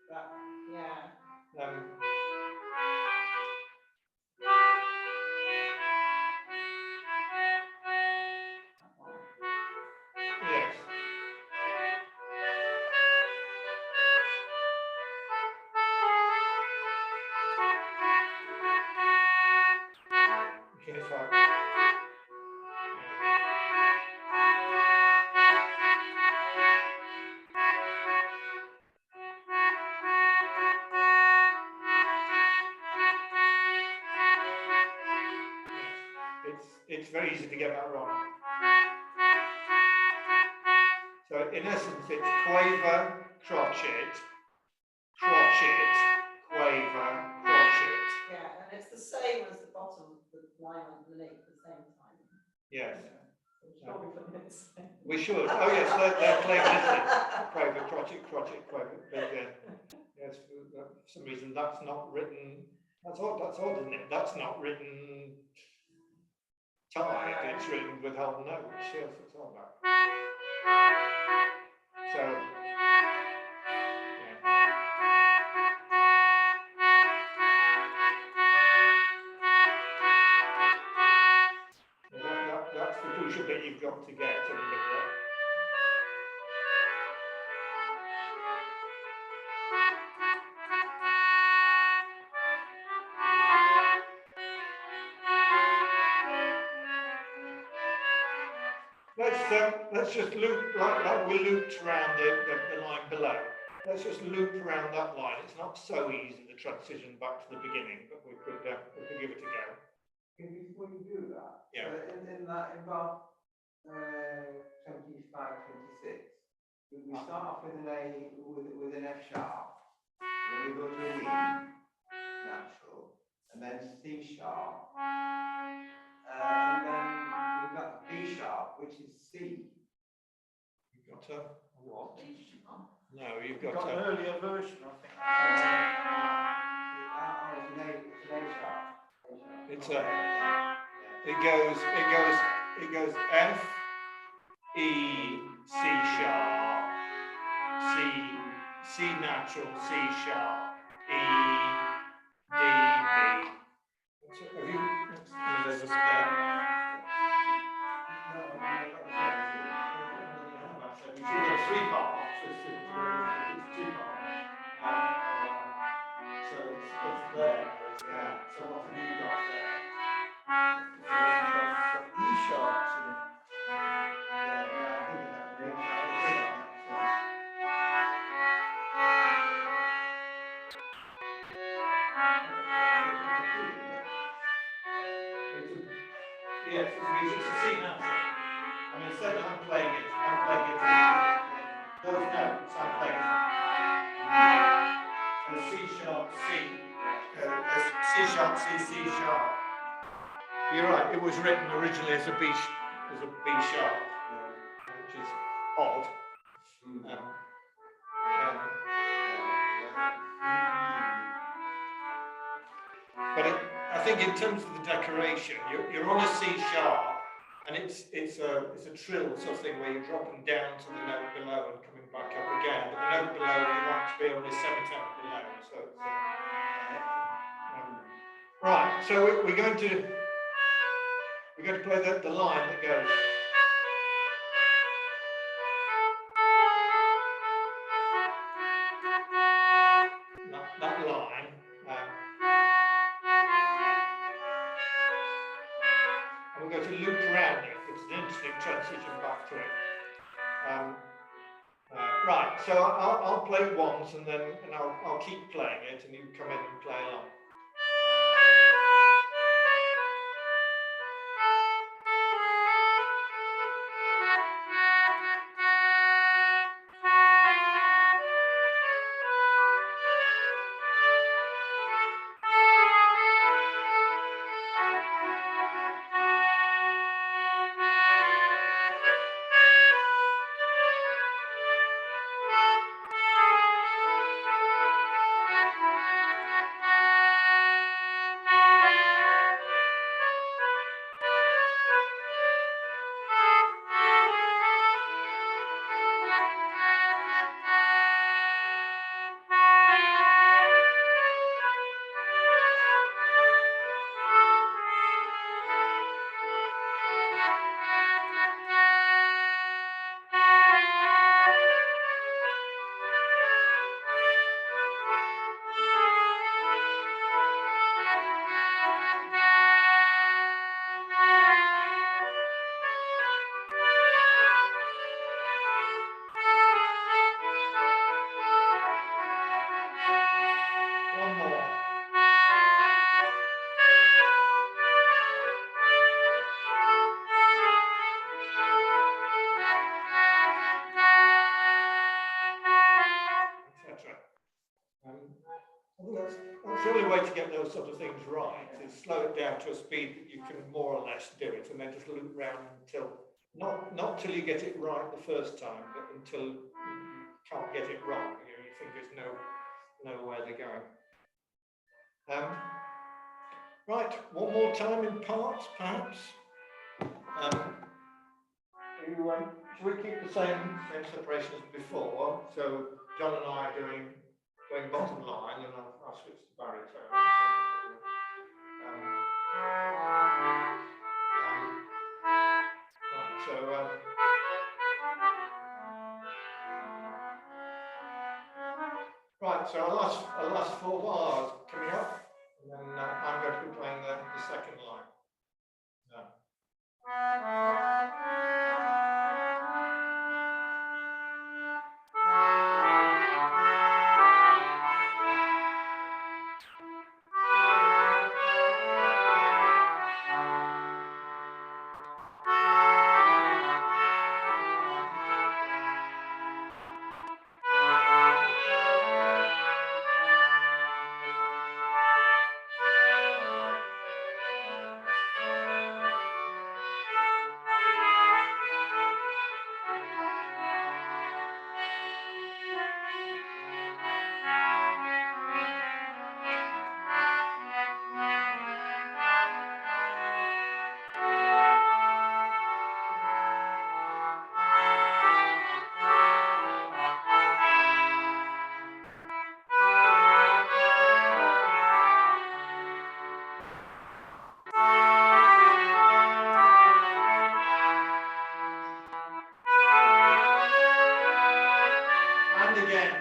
That, yeah. Yes. 25. It's very easy to get that wrong. So in essence, it's quaver, crotchet, crotchet, quaver, crotchet. Yeah, and it's the same as the bottom, the line underneath, the same time. Yes, Sure we put it the same. we should. Oh yes, they're plain listed. Quaver, crotchet, crotchet, quaver. But yes, for some reason that's not written. That's odd, isn't it? That's not written tied. It's written with whole notes. Yes, it's all that. So, yeah. That's the crucial bit you've got to get to remember. Let's just loop like we looped around the line below. Let's just loop around that line. It's not so easy, the transition back to the beginning, but we could give it a go. Before you do that, Yeah. in about 25, 26, we start off with an A with an F sharp, and then we go to an E natural, and then C sharp, and then we've got B sharp, which is C. You've got a what? No, you've We've got got an a. earlier version, I think. It's an A sharp. It's a. It goes F, E, C sharp, C natural, C sharp, E, D, B. So have you? There's a spare. You've got 3 parts. It's 2 parts. So it's there. Yeah. So what have you got there? E sharp. Yeah, I think that's Yes, it's a C natural. I mean, instead of I'm playing it, those notes, I'm playing a C sharp, C, C sharp, C, C sharp. You're right, it was written originally as a B sharp, which is odd. But I think in terms of the decoration, you're on a C sharp, and it's a trill sort of thing where you're dropping down to the note below and coming back up again. But the note below you want to be on this semitone below. So it's, right. So we're going to play the line that goes. That line. And we're going to loop around it, which is an interesting transition back to it. Right, so I'll play it once and then I'll keep playing it and you come in and play along. way to get those sort of things right is slow it down to a speed that you can more or less do it, and then just loop round until, not till you get it right the first time, but until you can't get it wrong. You know, your fingers know where they're going. Right, one more time in parts, perhaps. Should we keep the same separation as before? So John and I are going bottom line, and I'll switch to baritone. Right, so our last 4 bars coming up, and then I'm going to be playing the second line. And again.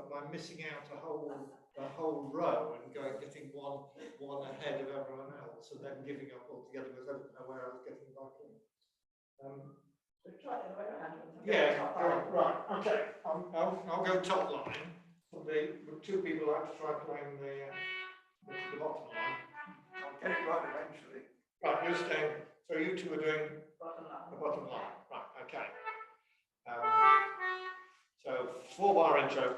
By missing out a whole row and getting one ahead of everyone else, and then giving up altogether because I didn't know where I was getting back in. Try it the other way around. Yeah, right. Okay, I'll go top line. The 2 people have to try playing the bottom line. I'll get it right eventually. Right, you're staying. So you 2 are doing Bottom line. the bottom line. Right. Okay. So 4-bar intro.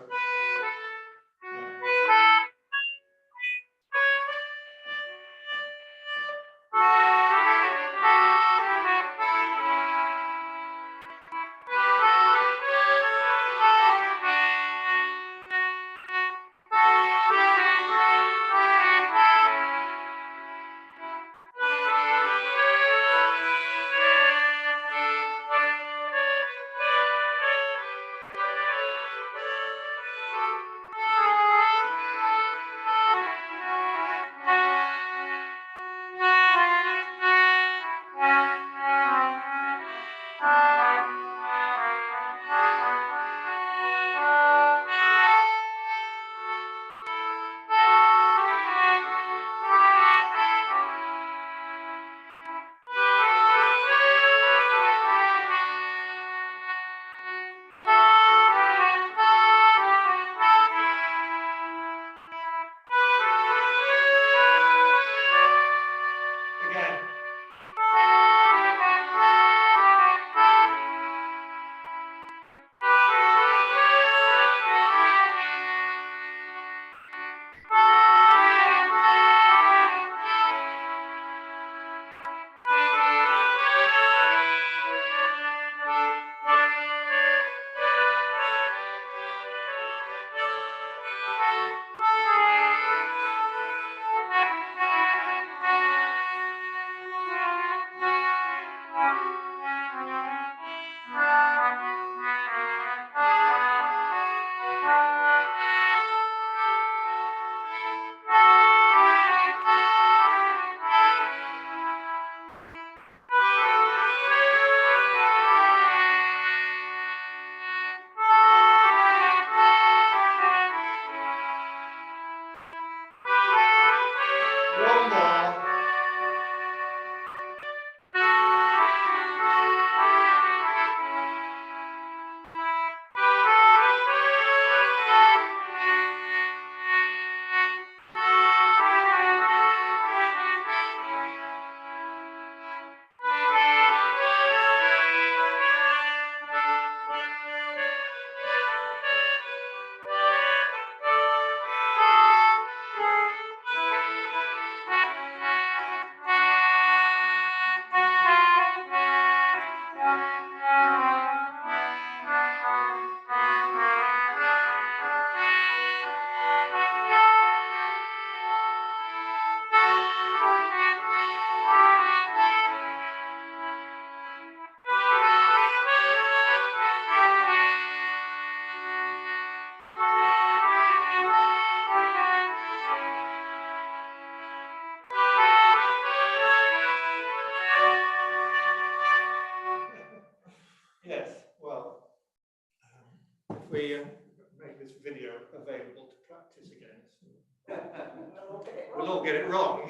we'll all get it wrong.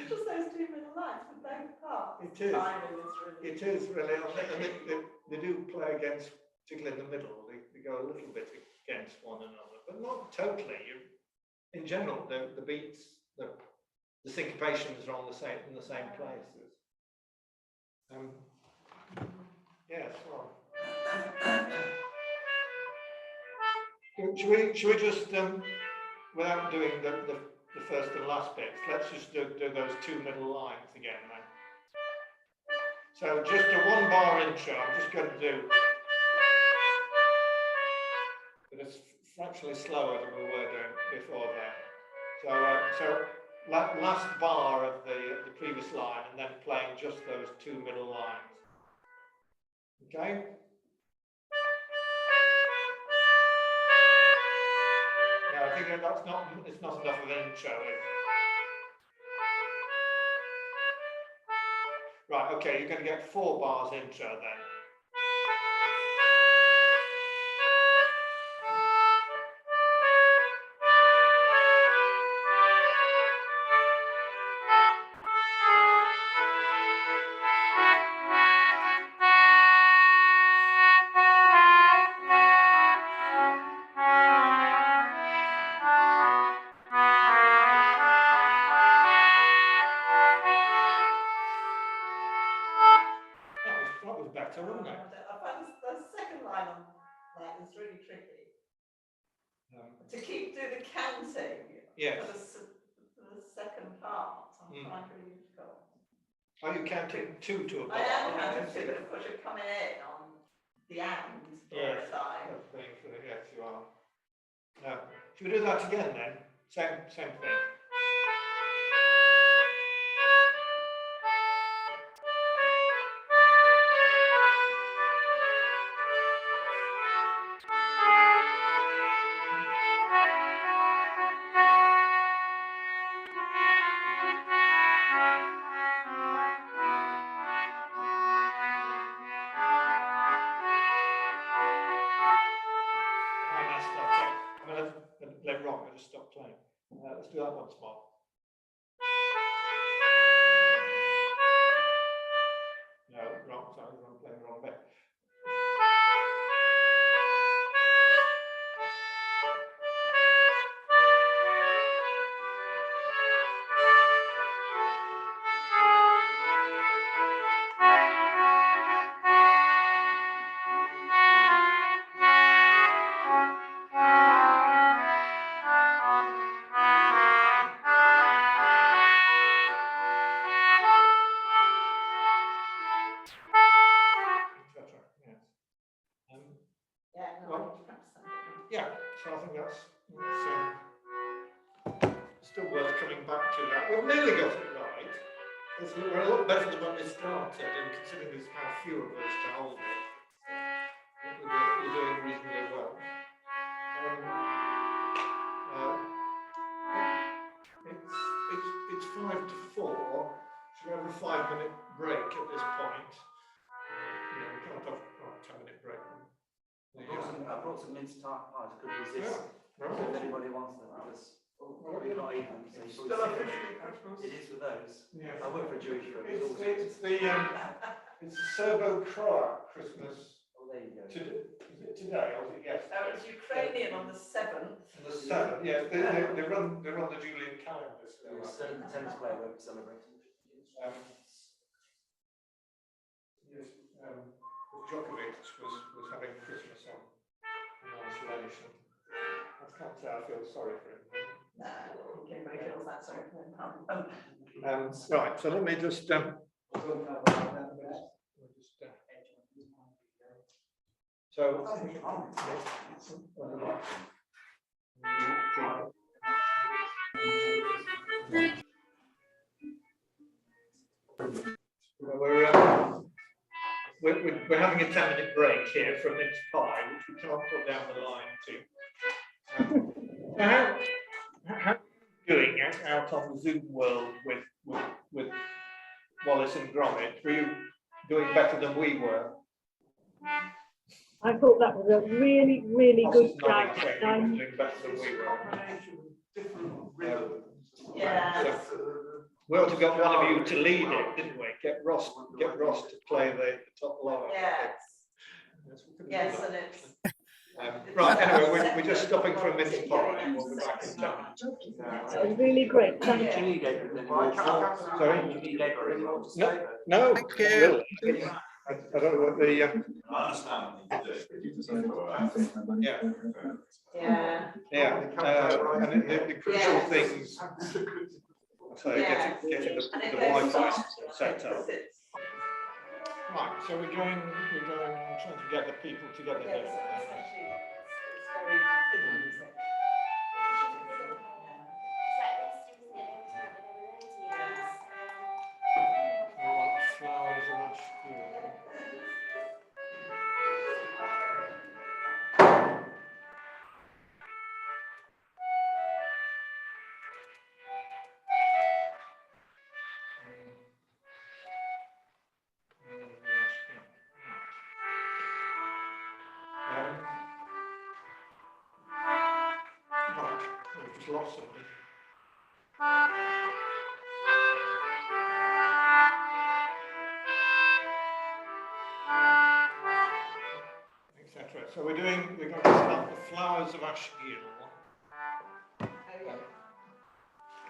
Just those two middle lines for both parts. It is. Timing is really. It is really, and they do play against, particularly in the middle, they go a little bit against one another, but not totally. In general, the beats, the syncopations are on in the same places. Yes, well. Should we just, without doing the first and last bits, let's just do those two middle lines again then. So just a 1 bar intro, I'm just going to do, but it's fractionally slower than we were doing before that. So last bar of the previous line, and then playing just those two middle lines. Okay? No, I think it's not enough of an intro. Right, okay, you're going to get 4 bars intro then. That was better, wasn't it? I find the second line on that is really tricky. To keep doing the counting Yes. for the second part, I'm finding really difficult. Are you counting 2 to a bar? I am counting 2, but of course you're coming in on the and Yes. time. Yes, you are. No. Should we do that again then? Same thing. Let wrong, I just stopped playing. Let's do that once more. No, wrong, sorry, I'm playing the wrong bit. Yeah, so I think that's still worth coming back to that. We've nearly got it right. We're a lot better than when we started, and considering there's how few of us to hold it, I think we're doing reasonably well. It's 5 to 4, so we have a 5-minute break at this point. We can't have a 10-minute break. I brought some minced tart pies. I couldn't resist. Right. So if anybody wants them, because we've not eaten them. So you Still probably officially Christmas. it is for those. Yeah. I work for a Jewish firm. It's the Serbo-Croat Christmas. Oh, there you go. Is it today or is it yesterday? It's Ukrainian on the 7th. On the 7th, yes. They run the Julian calendar. So The tennis player won't be celebrating. Djokovic was having Christmas in isolation. I can't say I feel sorry for him. No, everybody feels that sorry for him. Right, so let me just we're having a 10-minute break here from mince pie, which we can't put down the line to. How are you doing out on the Zoom world with Wallace and Gromit? Were you doing better than we were? I thought that was a really good job. Doing better than we were. Different rhythms Yes. We ought to got one of you to lead it, didn't we? Get Ross to play the top line. Yes. Yes, we could do Yes, that. and it's. Right, anyway, we're just stopping for a mince pie and we'll be back in 10 minutes. That was really great. Thank Do you. you need Edward anymore? Sorry? Do you need Edward anymore to No, say? no, Thank you. really. I don't know what the, I understand. yeah, Yeah. and the crucial Yes. things, so Yes. getting the And it Wi-Fi goes set up. because it's- Right, so we're going, trying to get the people together Yes, here. especially, it's very fiddly, isn't it? We want flowers and ash fuel. Right, we've just lost somebody. Etc. So we're going to start the flowers of Ashgill. Oh, yeah.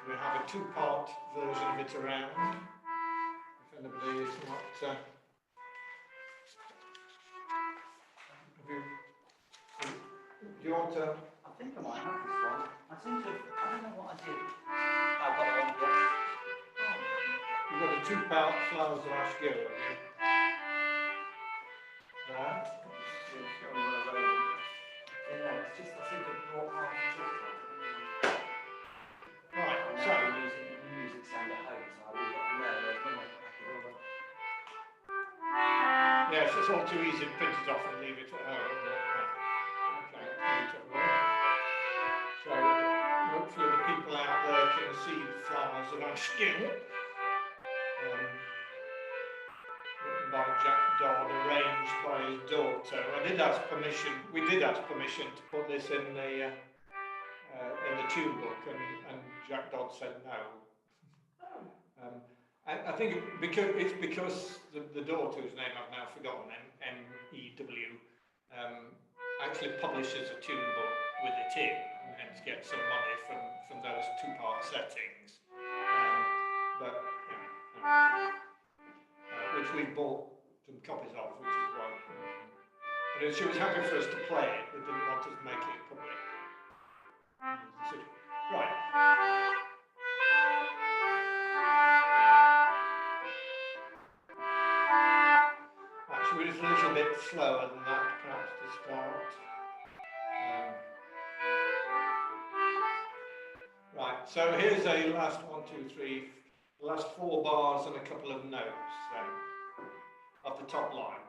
We have a two-part version of it around. If anybody is not, have you, do you want to? I think I might have this one. I seem to, I don't know what I did. I've got it on, yeah. You've got a two-part flowers of Ashgill, have you? Right. Yeah, it's just, I seem to have brought half the book on. Right, I'm so now music sound at home, so I leave it on there. There's no way I can do that. yes, it's all too easy to print it off and leave it at home. Okay, leave it at home. So hopefully the people out there can see the flowers of Ashgill. Written by Jack Dodd, arranged by his daughter. I did ask permission. We did ask permission to put this in the tune book, and Jack Dodd said no. I think because the daughter, whose name I've now forgotten, MEW, actually publishes a tune book with it in, and hence gets some money from those two-part settings. But which we bought some copies of, which is why. But she was happy for us to play it, but didn't want us to make it public. Right. Actually, we're just a little bit slower than that, perhaps, to start. Right, so here's a last 1, 2, 3, last 4 bars and a couple of notes then, of the top line.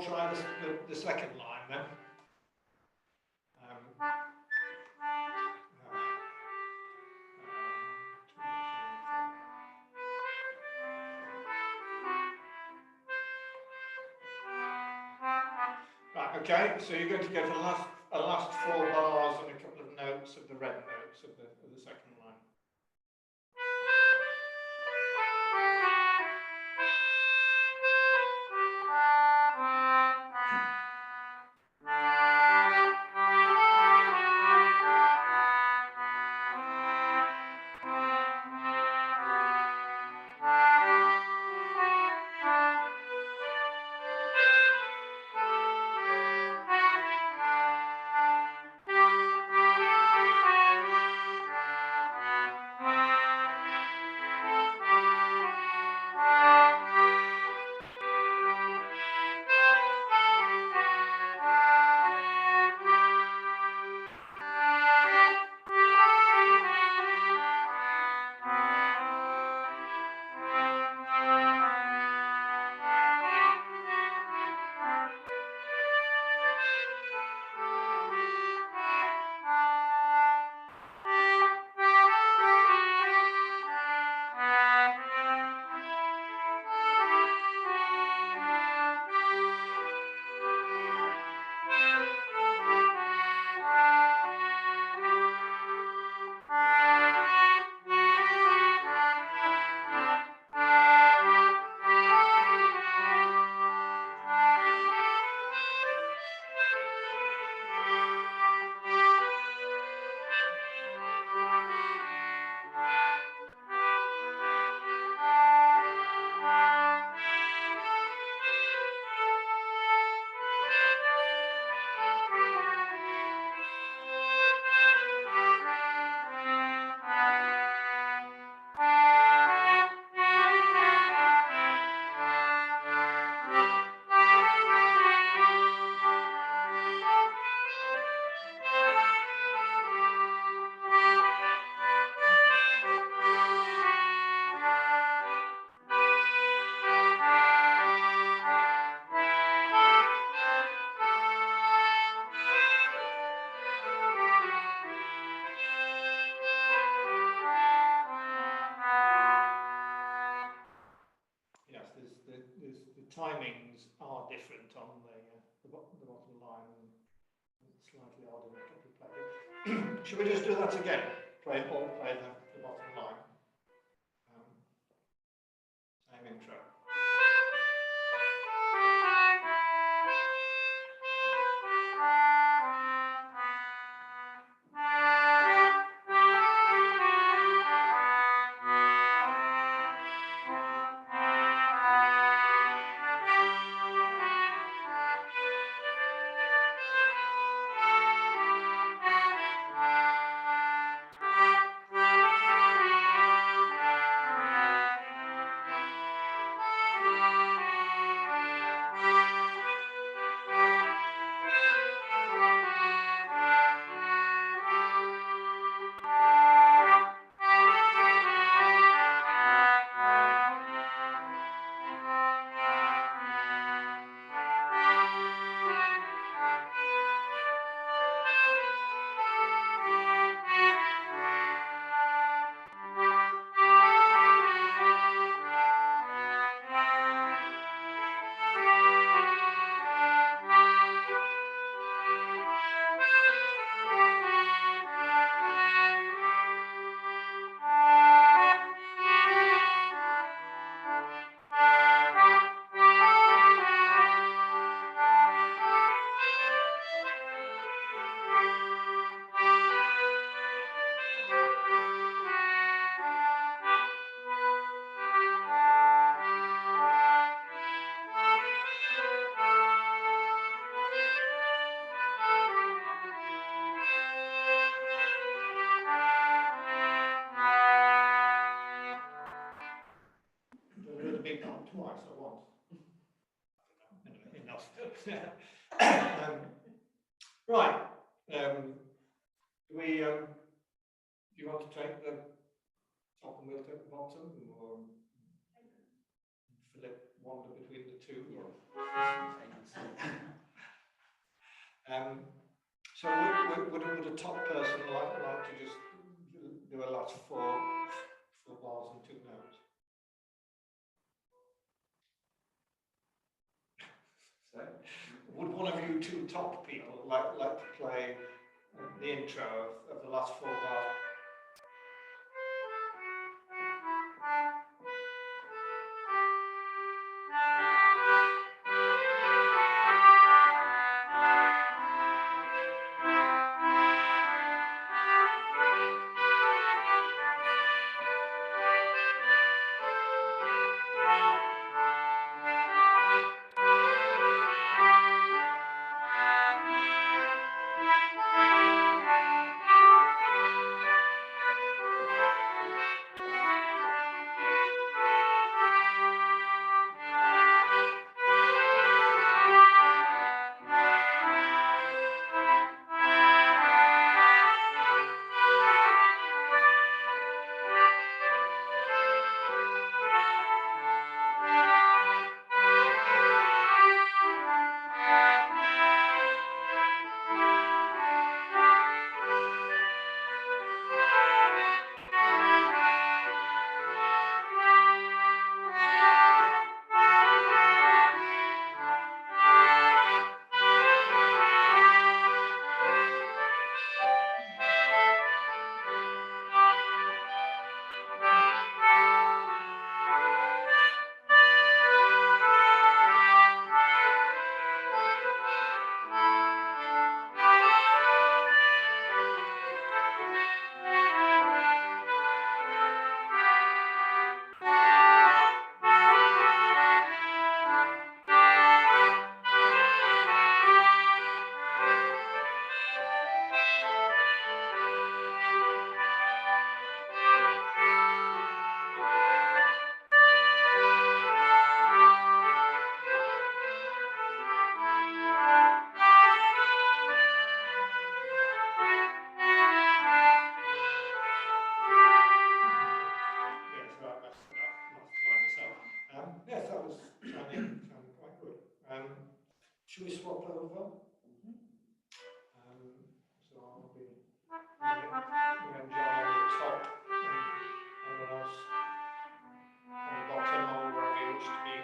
try the second line then. Right, okay, so you're going to get a last 4 bars and a couple of notes of the red notes of the second line. Timings are different on the bottom line and slightly odd in a couple of places. Should we just do that again? Play the bottom line. Same intro. Twice at once. Enough. Right. Do you want to take the top and we'll take the bottom, or Philip wander between the two? Or? So would a top person like to just do a last four bars and two notes? So, would one of you two top people like to play the intro of the last four bars? Yes, that was sounding quite good. Should we swap over? So I'll be me and John on the top, and everyone else on the bottom, or wherever you wish to be.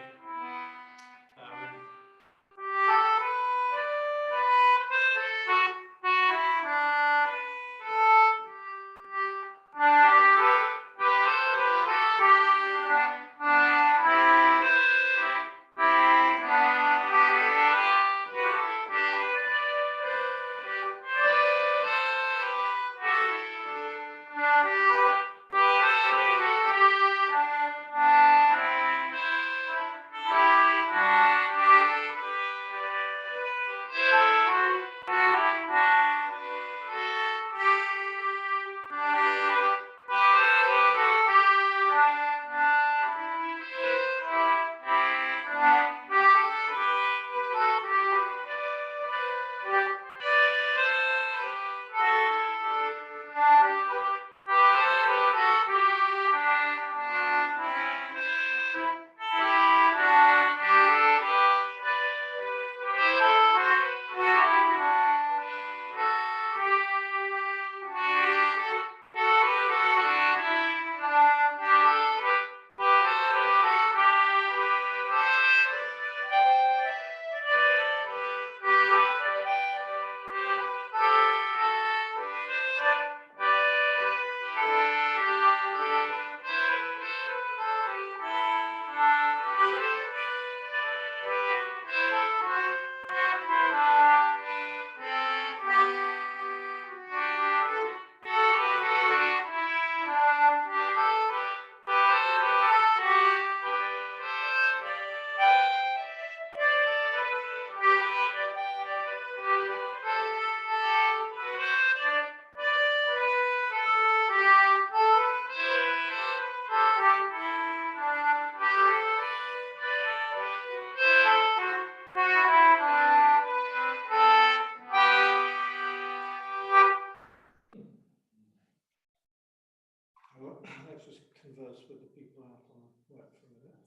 Let's just converse with the people out on the web for a minute.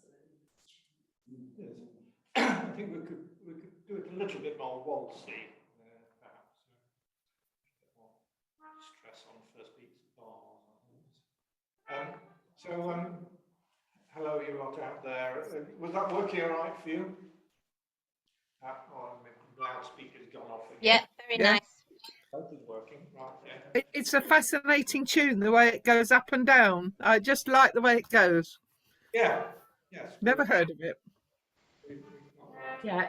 Yes. think we could do it a little bit more waltzy, perhaps. A bit more stress on first beats of bars. Hello, you lot out there. Was that working all right for you? My loudspeaker's gone off again. Yeah, very Yeah. nice. Both is working, right? Yeah. It's a fascinating tune, the way it goes up and down. I just like the way it goes. Yeah. Yes. Never heard of it. Yeah,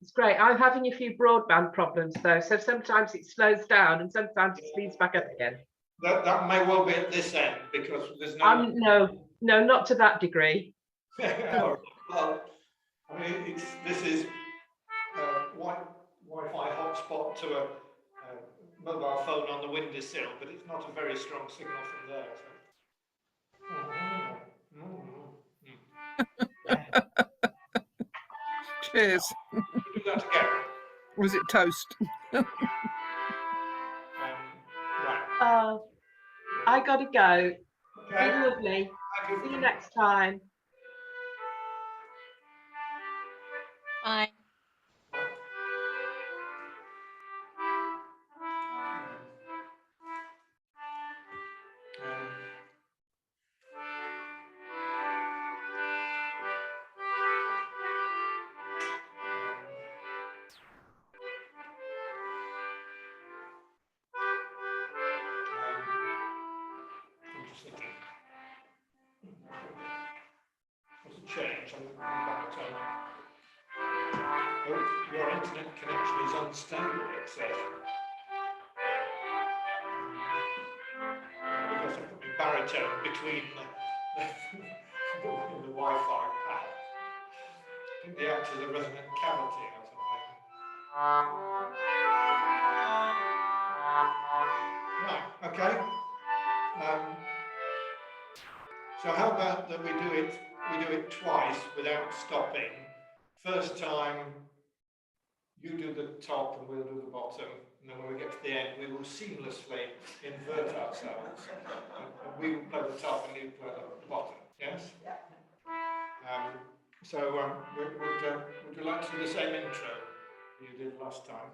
it's great. I'm having a few broadband problems though, so sometimes it slows down and sometimes it speeds back up again. That may well be at this end because there's no. No, not to that degree. Well, I mean, this is Wi-Fi hotspot to a mobile phone on the windowsill, but it's not a very strong signal from there. So. Cheers. Do that again. Was it toast? Right. I gotta go. Okay. Been lovely. See you next time. Fine. I'm just thinking. What's the change? I'm back at your internet connection is unstable, it says. Because I put my baritone between the Wi-Fi pad. I think they act as a resonant cavity or something. Right, okay. So how about that we do it twice without stopping. First time you do the top and we'll do the bottom, and then when we get to the end we will seamlessly invert ourselves. And we will play the top and you play the bottom, yes? Yeah. Would you like to do the same intro you did last time?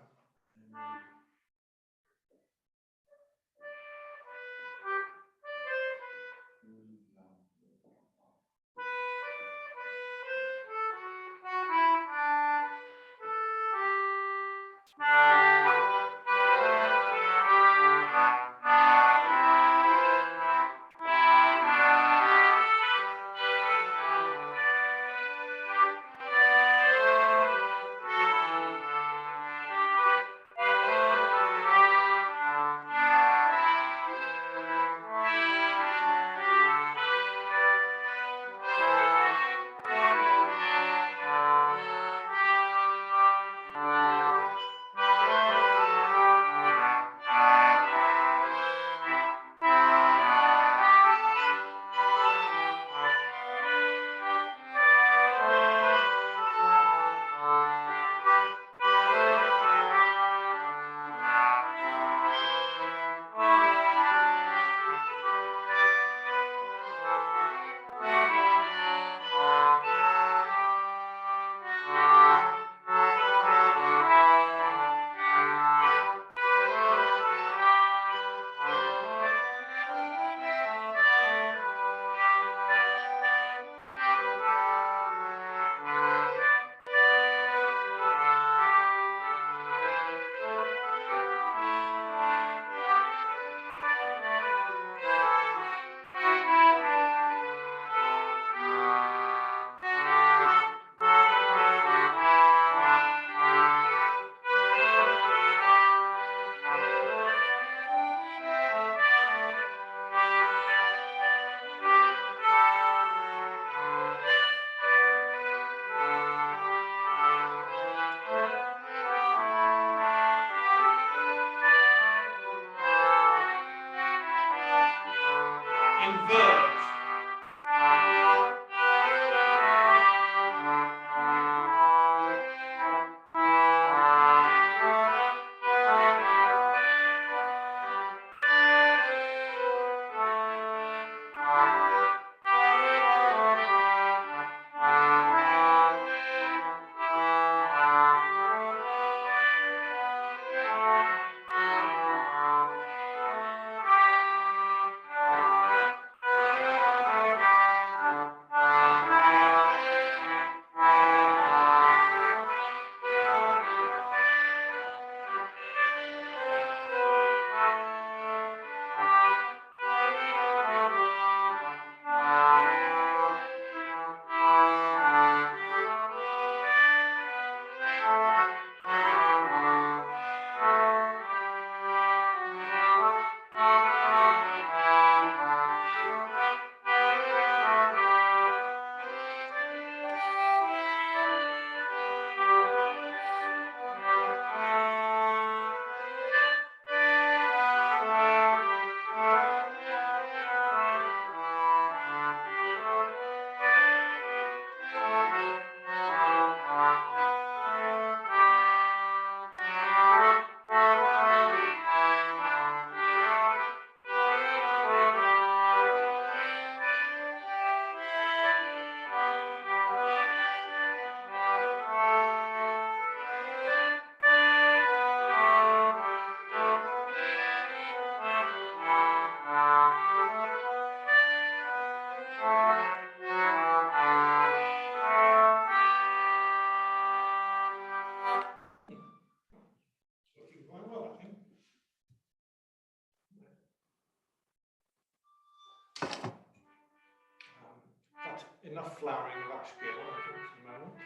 enough flowering of that skill, I think, for the moment.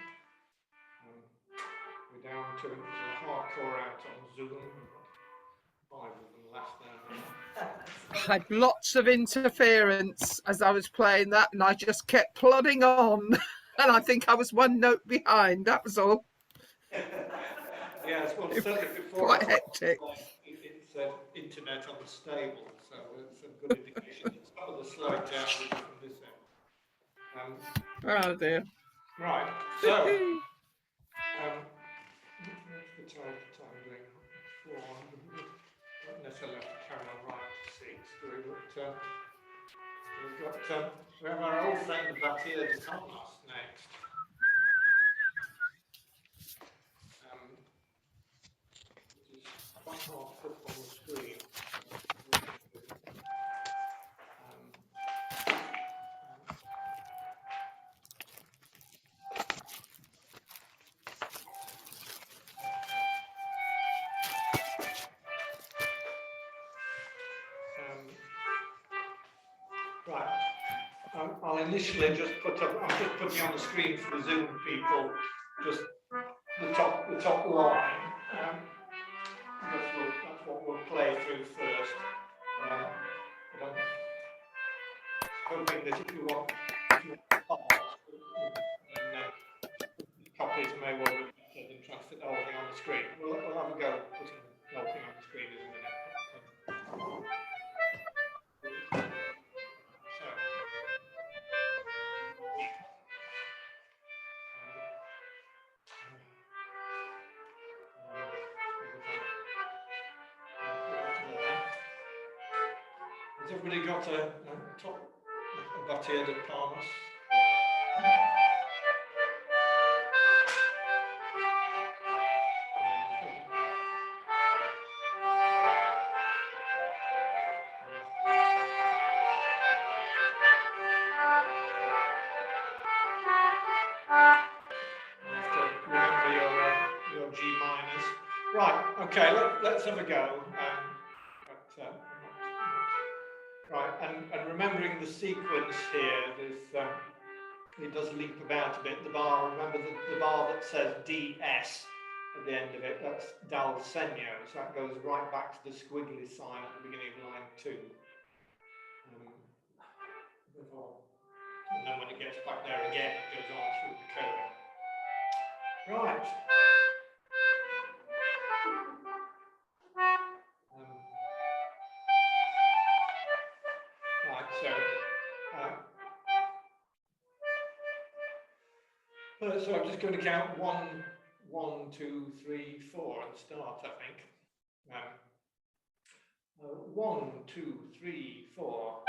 We're down to the hardcore out on Zoom. We've got 5 of them left now. I had lots of interference as I was playing that, and I just kept plodding on. And I think I was 1 note behind. That was all. Yes, well, certainly before Quite hectic. it said internet unstable, so it's a good indication that some of the slowing down was from this end. Oh dear. Right, so what's the time doing? 4. Not necessarily have to carry on right to 6, do we? But we have our old friend Batia de Thomas next. Which is quite hard to put on the screen. Right. I'll initially just put up. I'm just putting on the screen for the Zoom people. Just the top line. That's what we'll play through first. But I'm hoping that if you want parts, then copies may well be better than trying to fit the whole thing on the screen. We'll have a go putting the whole thing on the screen in a minute. Has everybody got a Batia de Thomas? Remember your G minors. Right, okay, let's have a go. Right, and remembering the sequence here, it does leap about a bit. The bar, remember the bar that says DS at the end of it, that's dal segno, so that goes right back to the squiggly sign at the beginning of line 2. And then when it gets back there again, it goes on through the code. Right. Right, so I'm just going to count 1, 2, 3, 4 and start, I think. 1, 2, 3, 4.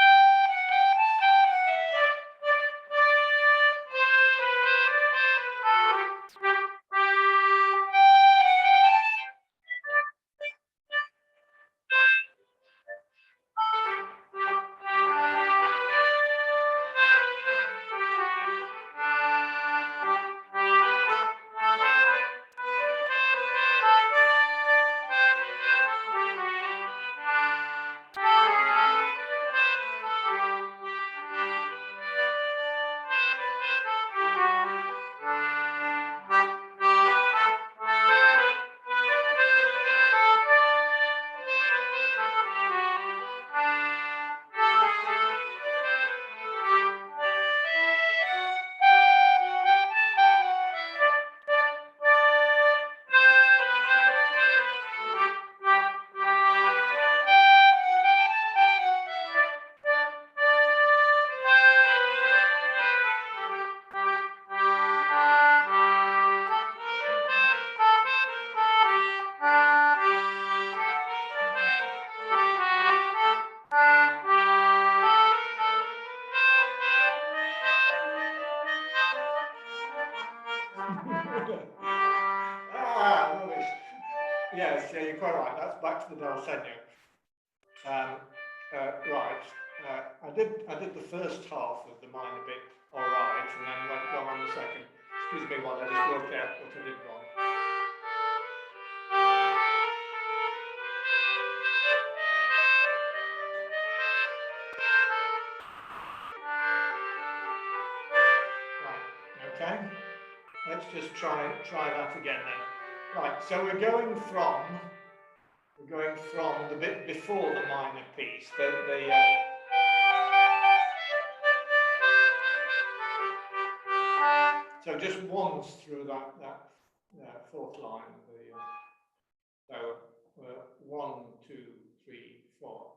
Rubbish. Yes, yeah, you're quite right. That's back to the dal segno. Right. I did the first half of the minor bit all right, and then went wrong on the second. Excuse me while I just work out what I did wrong. just try that again then. Right, so we're going from the bit before the minor piece, so just once through that fourth line of the so 1, 2, 3, 4.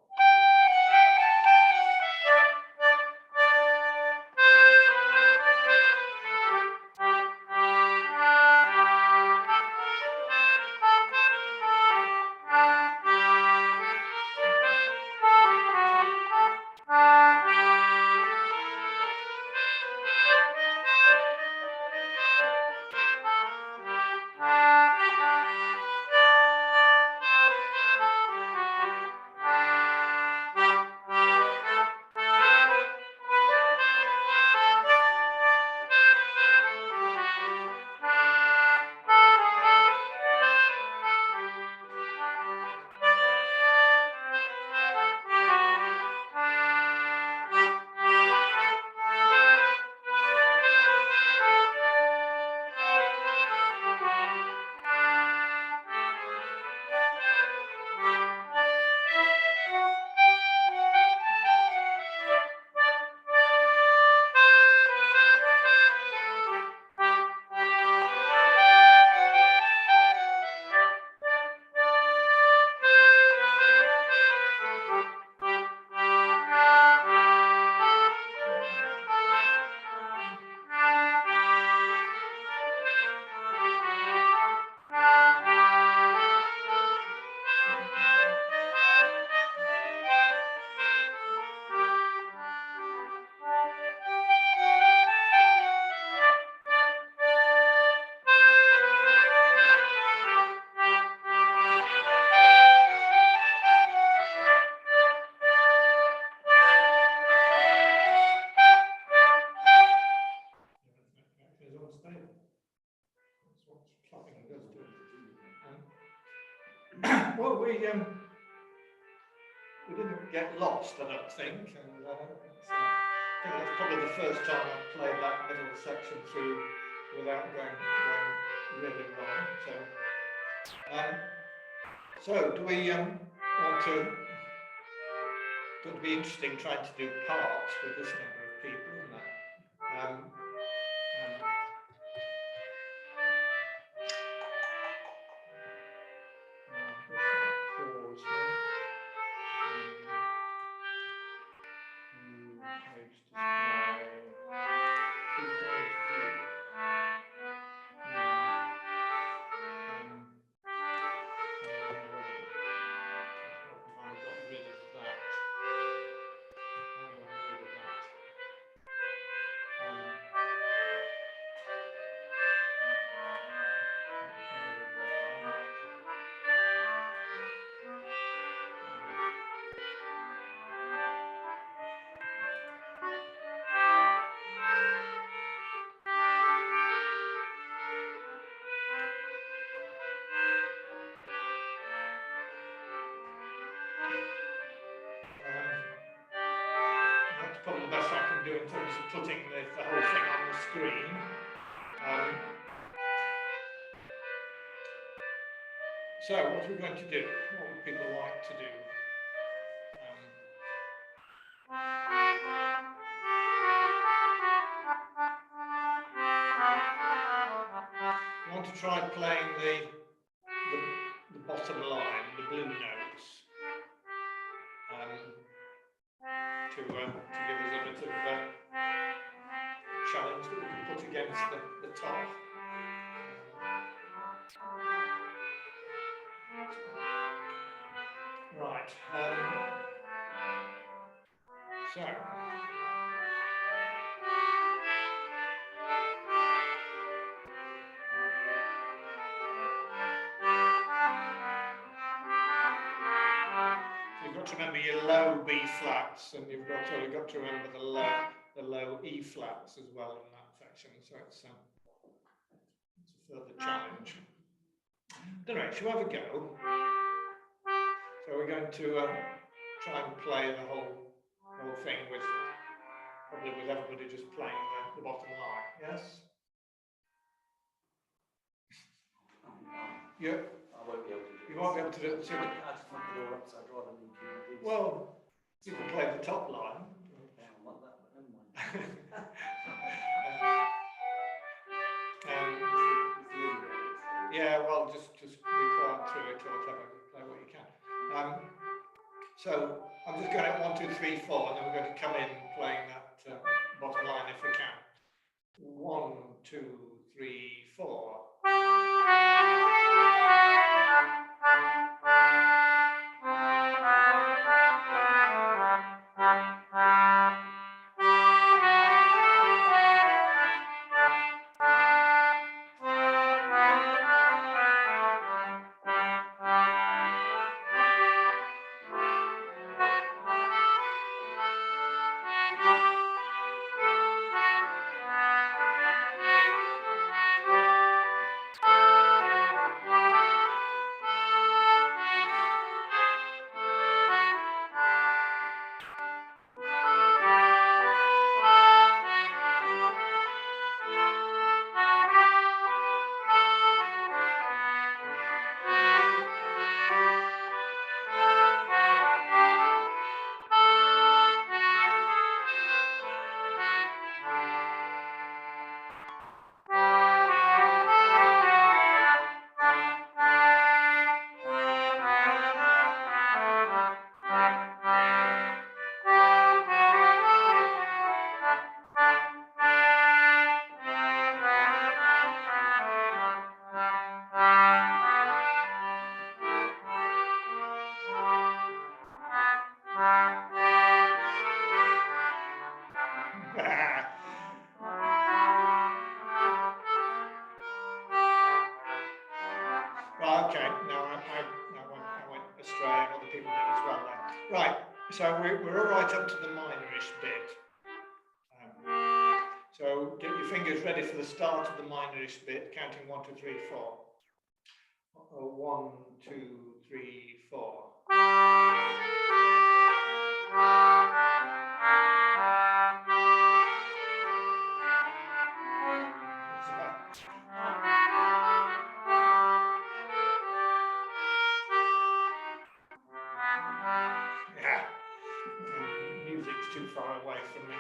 Well, we didn't get lost, I don't think, and I think that's probably the first time I've played that middle section through without going really wrong. So do we want to? It's going to be interesting trying to do parts with this number of people, isn't it? That's probably the best I can do in terms of putting the whole thing on the screen. So what are we going to do? What would people like to do? I want to try playing the bottom line, the blue notes, to give us a bit of a challenge that we can put against the top. Right. So. You've got to remember your low B flats, and you've got to remember the low E flats as well in that section. So it's a further challenge. Anyway, shall we have a go? So we're going to try and play the whole thing probably with everybody just playing the bottom line. Yes. You, I won't be able to do it. you won't be able to do it. So, I just want it all up, so I'd rather leave you. well, you can play the top line. Yeah, I want that, but never mind. Yeah, well, just be quiet through it or whatever, play what you can. So I'm just going at 1, 2, 3, 4, and then we're going to come in playing that bottom line if we can. 1, 2, 3, 4. Well, okay, no, I went astray, and other people did as well there. Right, so we're all right up to the minorish bit. So get your fingers ready for the start of the minorish bit, counting 1, 2, 3, 4. 1, 2, 3, 4. Yeah, music's too far away from me.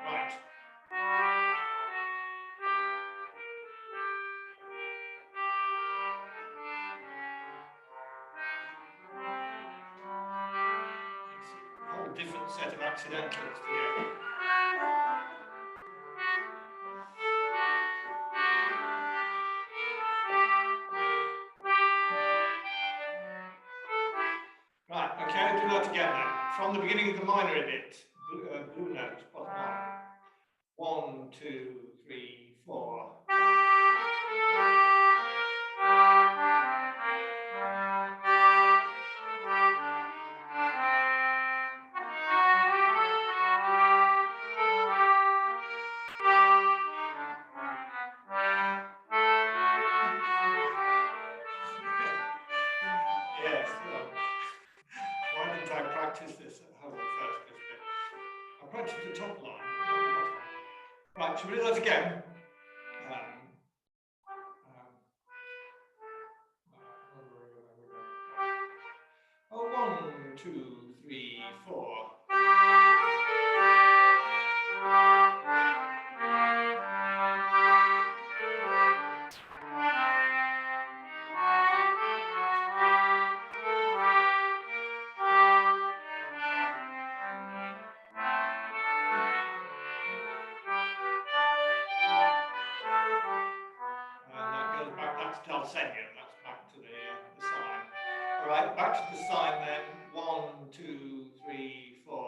Right. It's a whole different set of accidentals together. Right, okay, I'll do that again then. From the beginning of the minor bit, blue note, bottom line. 1, 2, 3, 4. Yes, well, why didn't I practice this at home first? I practiced the top line, not the bottom line. Right, shall we do that again? Oh, 1, 2, 3, 4. And that goes back, that's Dalsenian, that's back to the sign. All right, back to the sign then. 1, 2, 3, 4.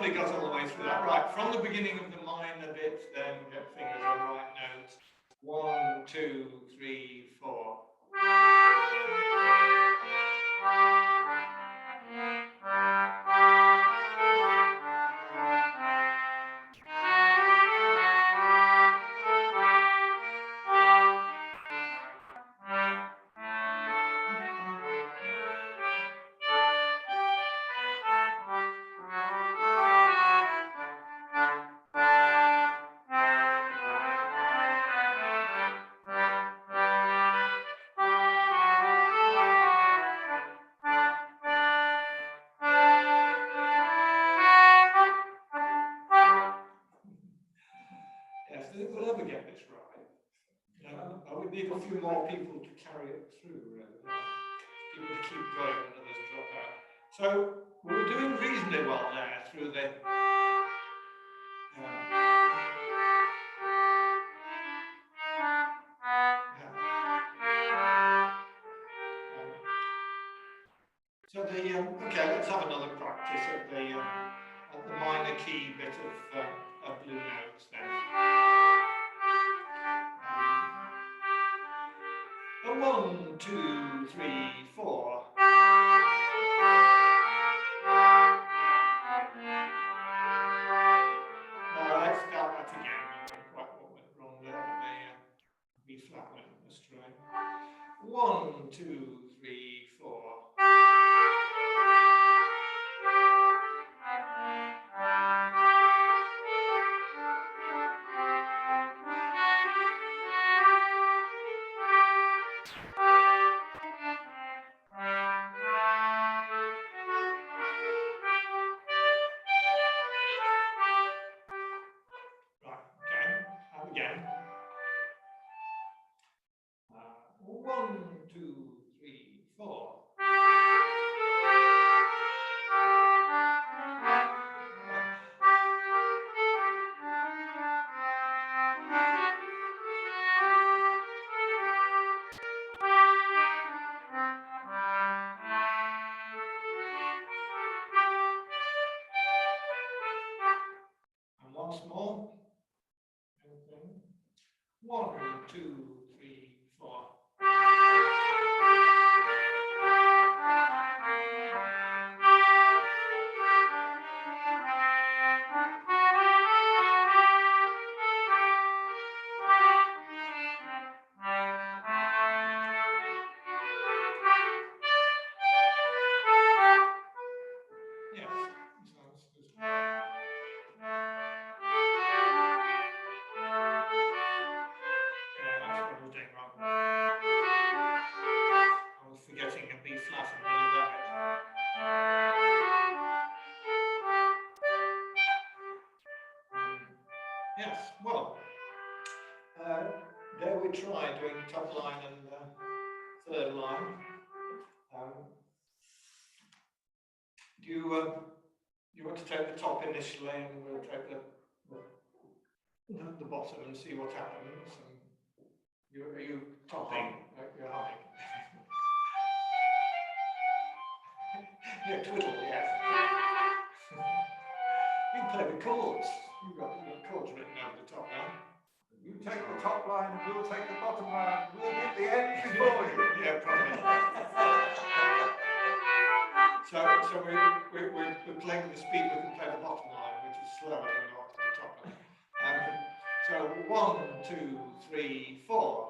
somebody got all the way through that. Right, from the beginning of the minor bit, then get fingers on right notes. 1, 2, 3, 4. Yes, I think we'll ever get this right. I would need a few more people to carry it through, really. People keep going and others drop out. So we were doing reasonably well there through the. So okay, let's have another practice at the minor key bit of blue notes then. 1, 2, 3, 4. Now let's start that again. I don't quite what went wrong there. The B flat went astray. 1, 2, 3, 4. Right, okay, and again. 1, 2, 3, 4. And once more. 1, 2, 3, 4. Yes, sounds good. Yeah, that's what I was doing wrong. I was forgetting a B flat in the middle of that. Yes, well, there we try doing top line and third line. Do you want to take the top initially, and we'll take the bottom and see what happens? And are you topping? You're humming. Yeah, twiddle, yes. You can play the chords. You've got chords written over the top now. You take the top line and we'll take the bottom line. We'll get the end before you. Yeah, probably. So we're playing the speed we can play the bottom line, which is slower than the top line. So 1, 2, 3, 4.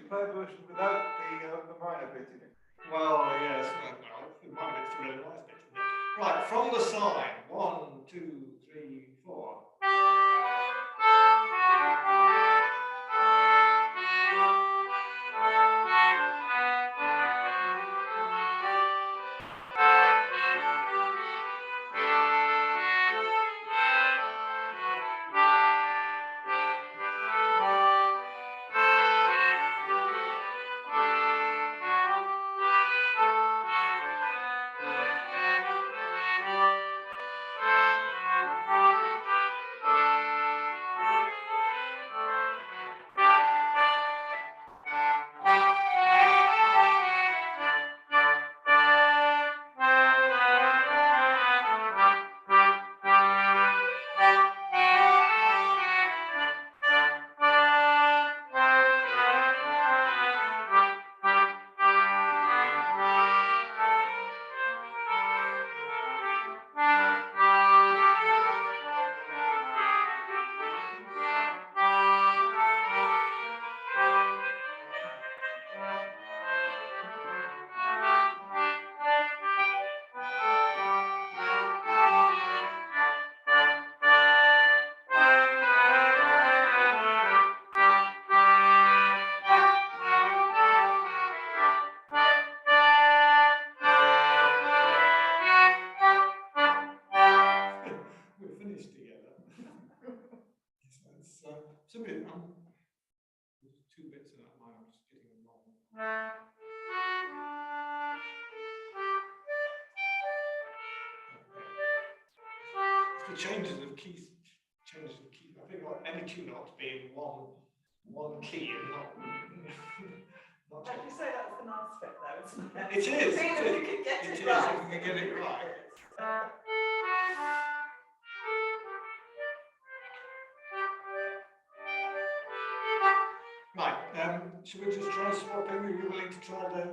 play a version without the minor bit in it? Well, yes, well, it might be it's a really nice bit, isn't it? Right, from the sign. 1, 2, 3, 4. We're finished together. So it's a bit, there's 2 bits in that line, I'm just getting them wrong. It's the changes of keys, I think like any tune ought to be in one key and not Like you say, that's the nice bit though, isn't it? It is. See, if you could get It it is, right. if we can get it right. Right, should we just try swapping? Are you willing to try the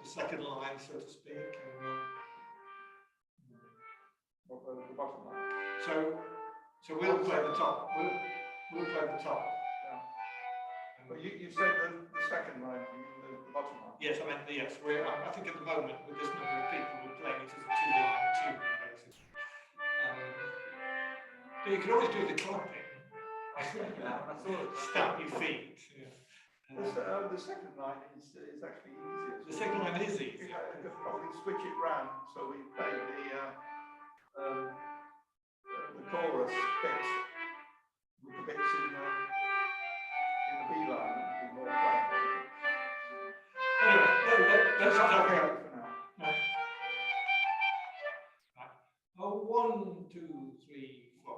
second line, so to speak? And, What about the bottom line? so we'll play the top. We'll play the top. Well, you said the second line, you mean the bottom line? Yes, I meant the yes. I think at the moment, with this number of people, we're playing it as a 2-line tune, basically. But you can always do the clapping. Stamp your feet. Yeah. The second line is actually easier. The second line is easy. I could probably switch it round so we play the chorus bit with the bits in the B line and be more playable. Anyway, let's That's talk okay about for now. Right. Oh, 1, 2, 3, 4.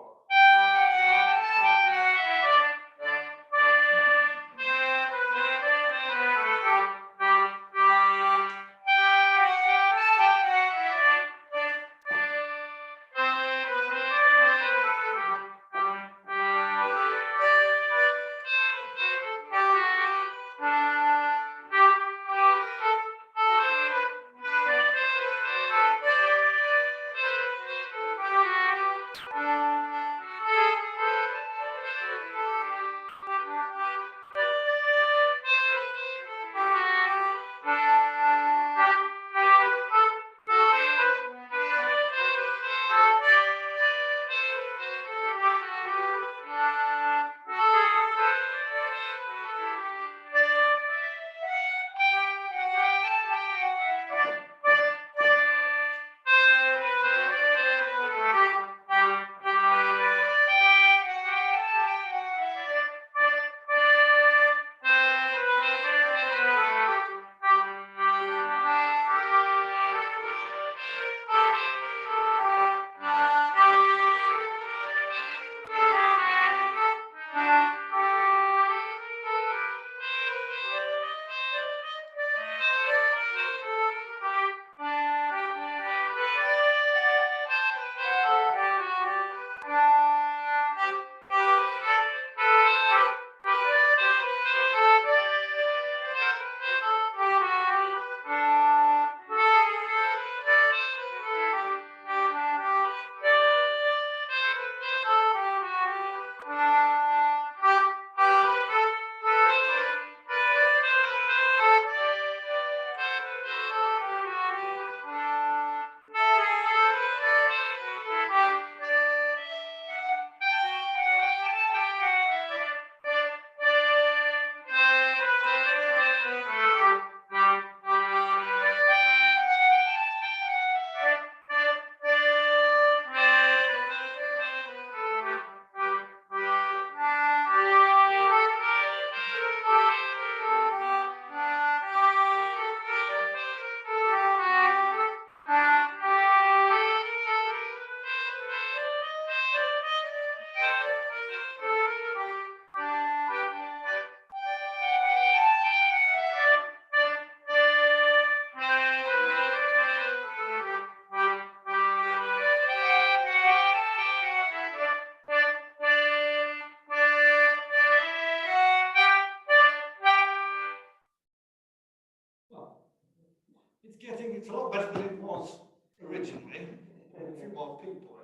getting, it's a lot better than it was originally. A few more people.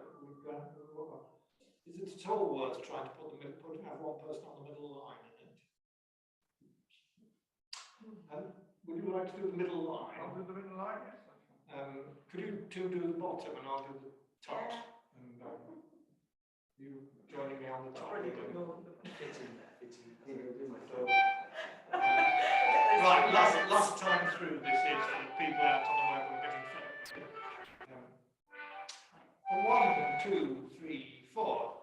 Is it at all worth trying to have one person on the middle line in it? Would you like to do the middle line? I'll do the middle line, yes. Could you two do the bottom and I'll do the top? And you joining me on the top? Already got fit in there, fitting. Right, last time through this is for the people out on the web who are getting fed. 1, 2, 3, 4.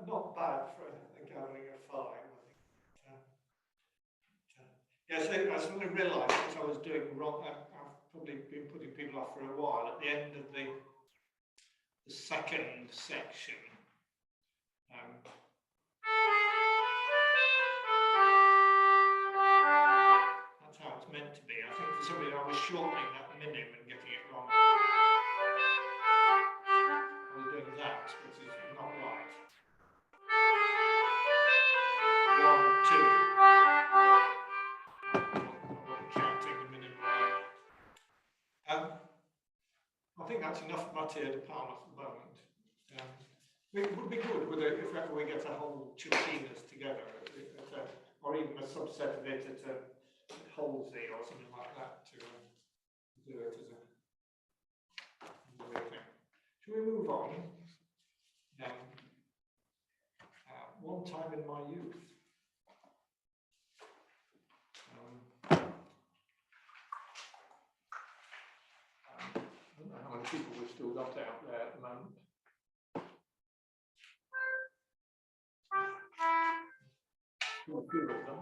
Not bad for gathering a 5. Yes, I suddenly realised what I was doing wrong. I've probably been putting people off for a while. At the end of the second section, that's how it's meant to be. I think for some reason I was shortening that minim and getting it wrong. I was doing that, which is not right. 1, 2. Counting the minim right. I think that's enough Mattia de Palma for the moment. It would be good if ever we get a whole Chiltinas together, or even a subset of it at Halsey or something like that to do it as a real thing. Shall we move on? One time in my youth. I don't know how many people we've still got out there at the moment. A few of them.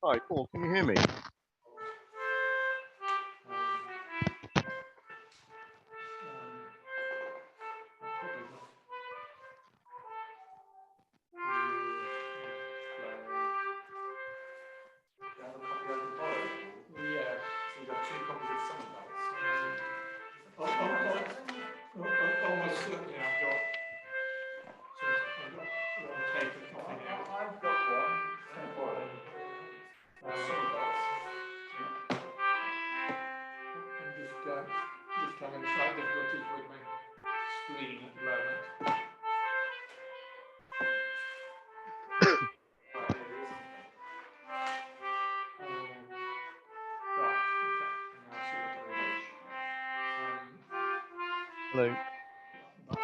Hi, Paul, can you hear me? Hello. Back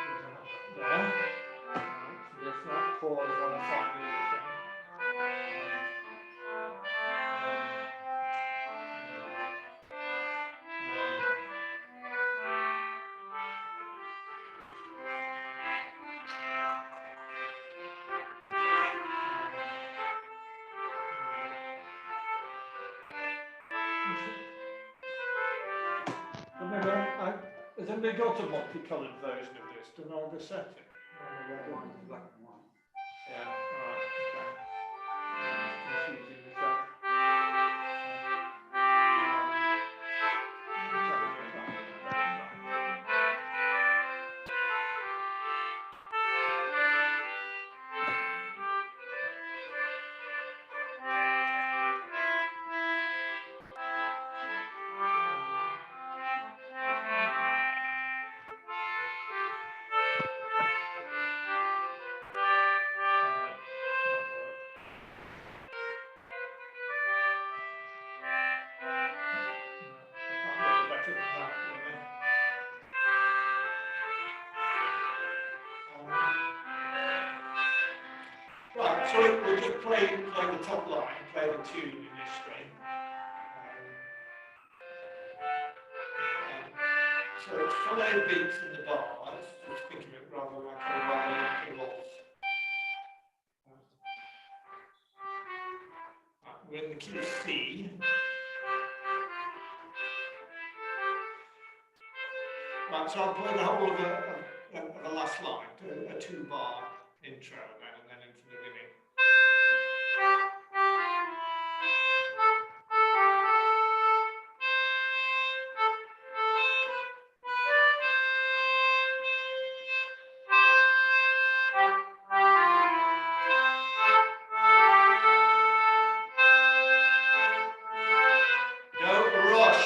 there. There. Just that pause when I find the other thing. Has anybody got a multicoloured version of this? Don't know how to set it. Mine's black and white. Yeah, alright, okay. Confusing myself. Right, so we'll just play the top line, play the tune in this string. So it's follow beats in the bars, just think of it rather like a violin waltz. Right, we're in the key of C. Right, so I'll play the whole of the last line, a 2-bar intro then, and then into the beginning. Don't rush.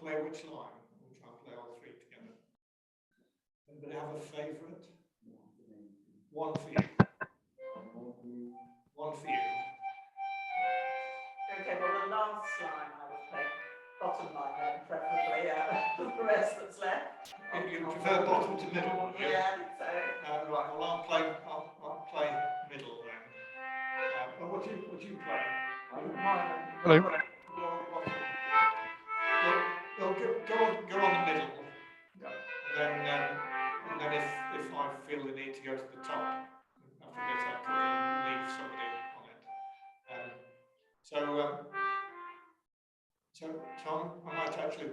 play which line? We'll try and play all three together. Anybody have a favourite? One for you. One for you. Okay, well, the last line I would play bottom line then, preferably, the rest that's left. You prefer bottom to middle, would you? Yeah, I think so. Right, well, I'll play middle then. And what do you play? Hello. Well, go on the middle. And then if I feel the need to go to the top, I forget I could leave somebody on it. So Tom, I might actually,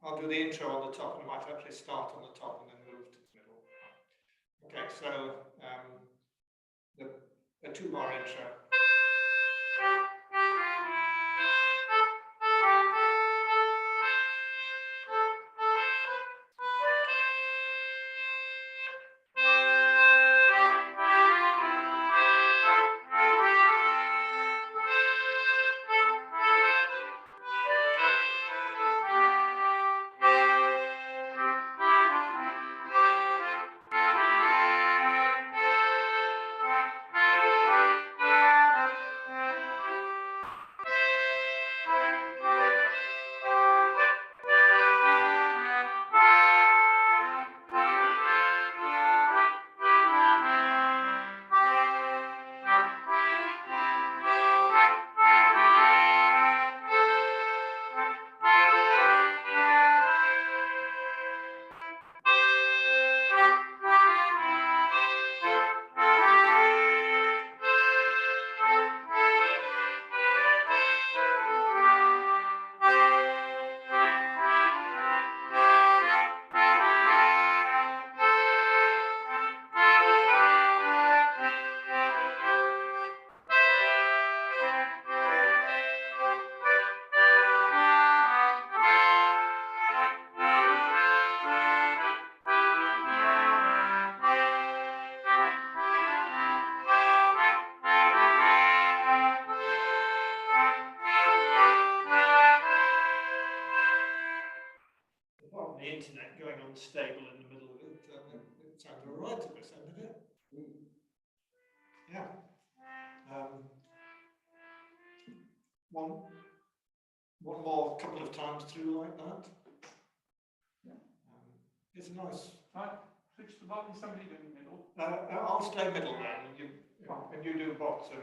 I'll do the intro on the top, and I might actually start on the top and then move to the middle. Okay, so the 2-bar intro. The internet going unstable in the middle of it, it sounds all right at this end of it. Yeah. One more couple of times through like that. It's a nice. Right, switch the bottom, somebody do the middle. I'll stay middle then, and you do bottom.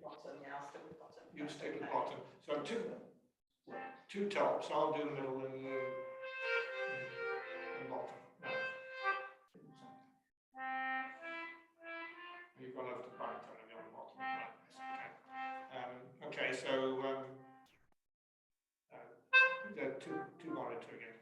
Bottom, yeah, I'll stick with bottom. You stick with bottom. So two tops. I'll do the middle and bottom. No. You've gone over to the baritone and you're on the bottom. Right. Yes, okay. Okay. So the two bar into again.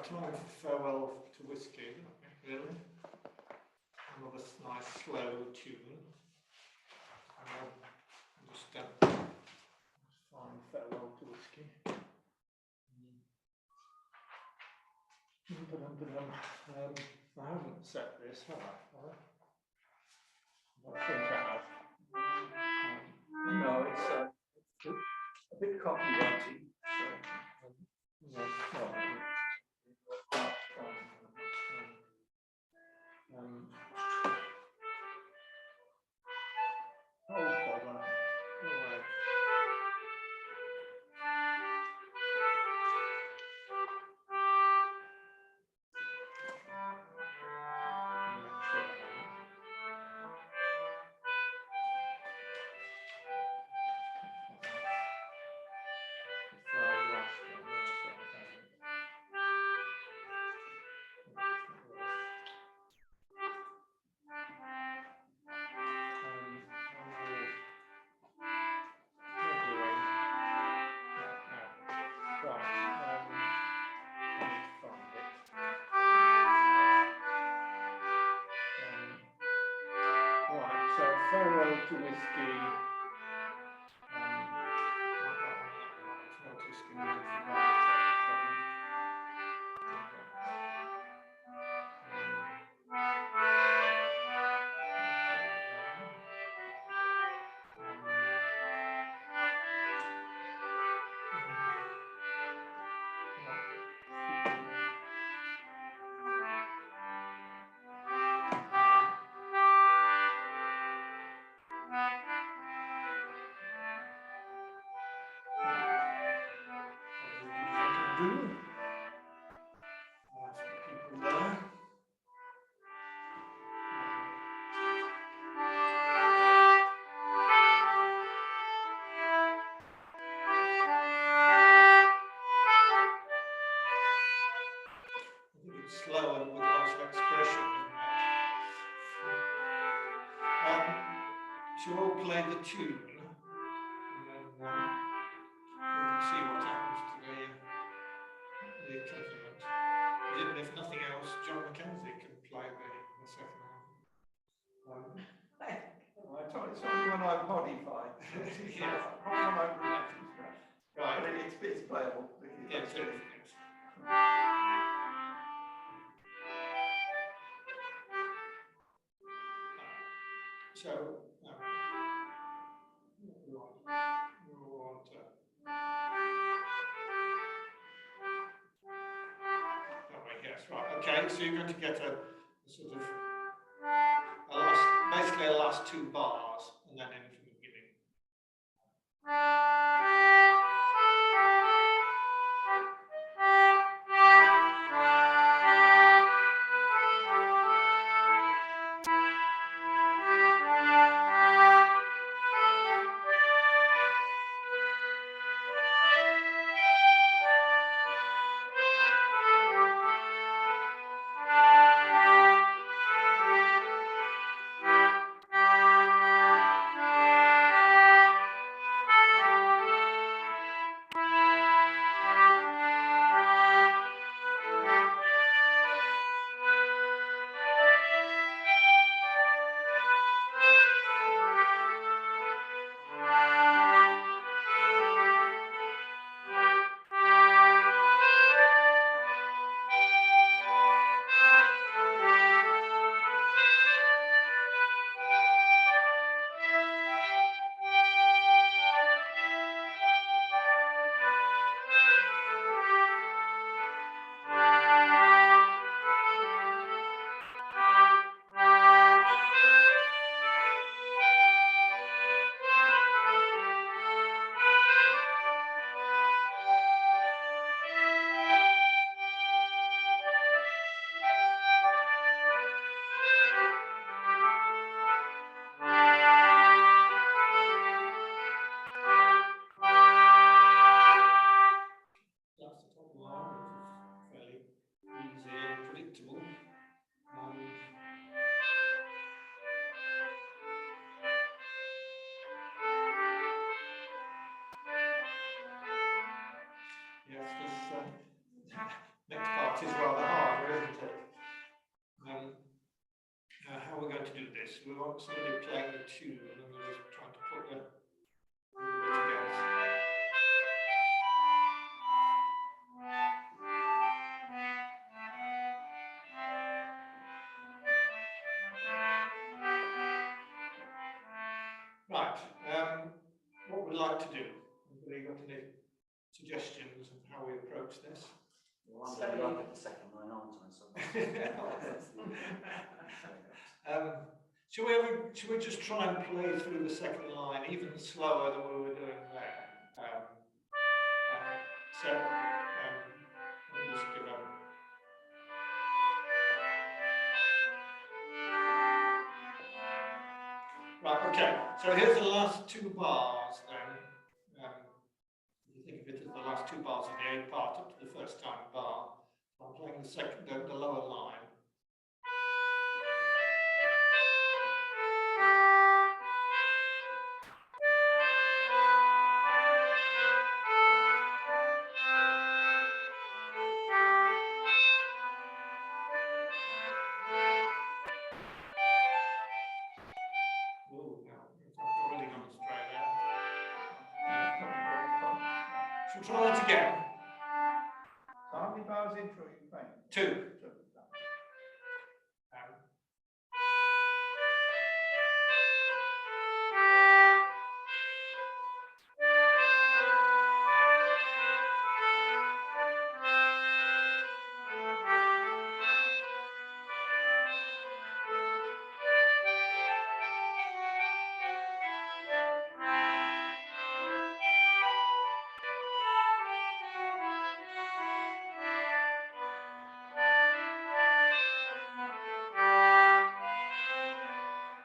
time for farewell to whiskey, really. Another nice slow tune. Just find farewell to whiskey. I haven't set this, have I? I think I have. No, it's a bit copyrighty. Oh, bother. Go away. So farewell to whiskey. Slow and with lots of expression. Shall we all play the tune? And then we can see what happens to the accompaniment. Even if nothing else, John Mackenzie can play the second half. It's only when I modify. Yeah. Right, Right. it's playable. Yes, yes. So, we want yes, right. Okay, so you're going to get a sort of basically a last two bars, and then in from the beginning. bar. It is rather hard, isn't it? How are we going to do this? We want somebody playing the tune and we're just trying to put the bit together. Right, what we'd like to do, anybody got any suggestions of how we approach this? Well, I'm going to look at the second line, aren't I? So should we just try and play through the second line even slower than we were doing there? Let me just give Right, okay, so here's the last two bars then. You think of it as the last two bars of the A part up to the first time bar. I'm playing the lower line. Oh, no, I've really gone astray there. Should we try that again? So how many bars intro are you playing? Two.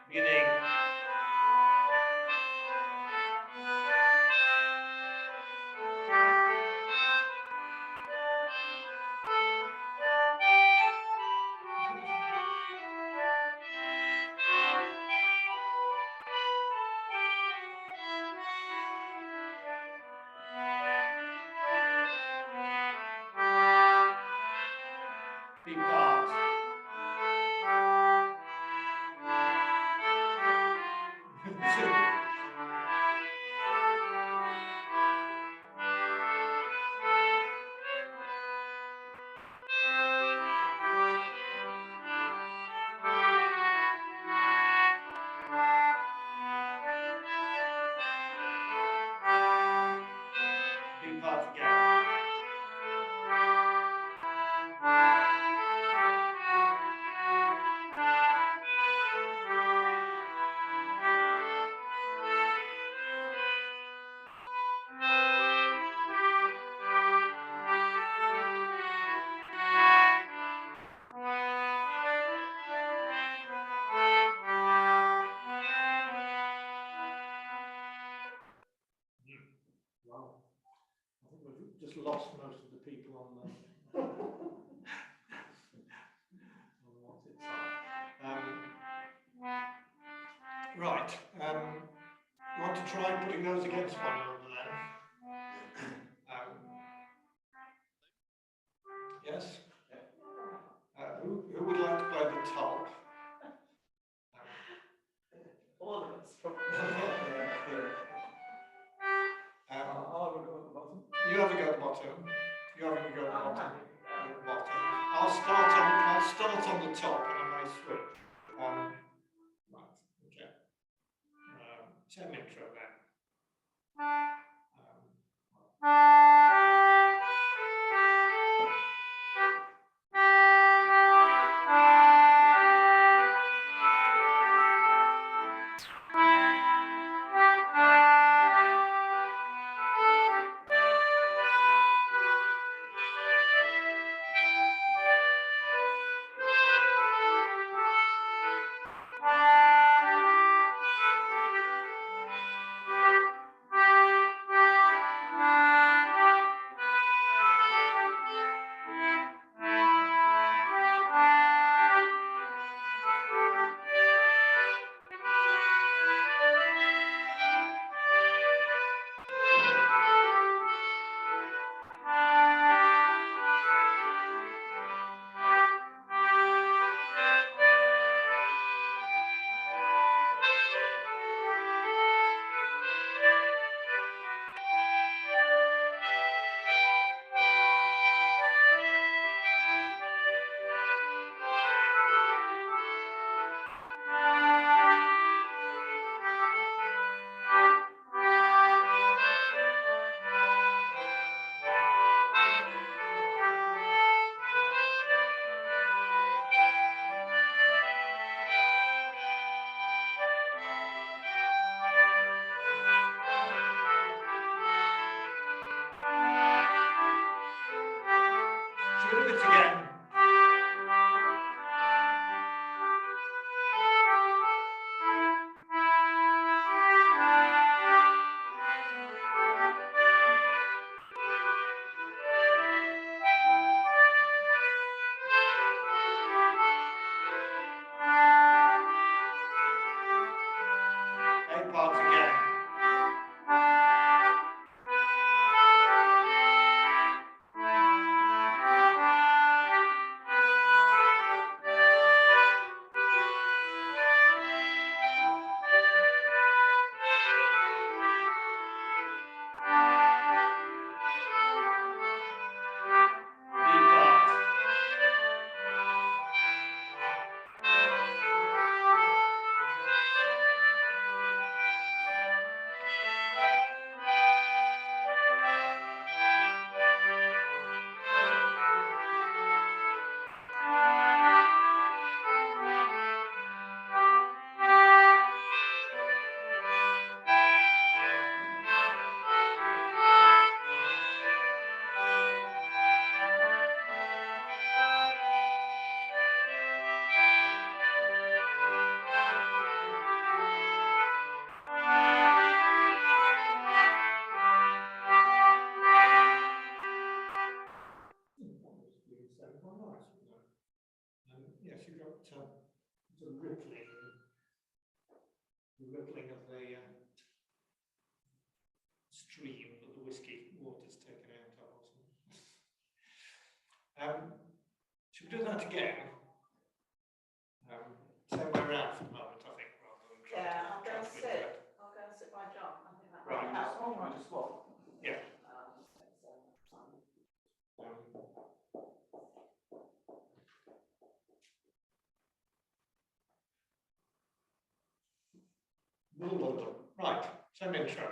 Beginning. B part. B part again. Wow. I think we've just lost most of the people on the on what's it right. You want to try putting those against one another then? Yes? Who would like to play the top? All of us probably. I'll have a go at the bottom. You have a go at the bottom. You have a go at the bottom. I'll start on the top and I may switch. Right, okay. Same intro then. bit again. A part again. B part. Yes, you've got the rippling of the stream that the whiskey water's taken out of. Should we do that again? Same way around for the moment, I think, rather than trying Yeah, to I'll go and transmit sit. that. I'll go and sit by John. I think that Right. might help. Just what? Yeah. Right, same intro.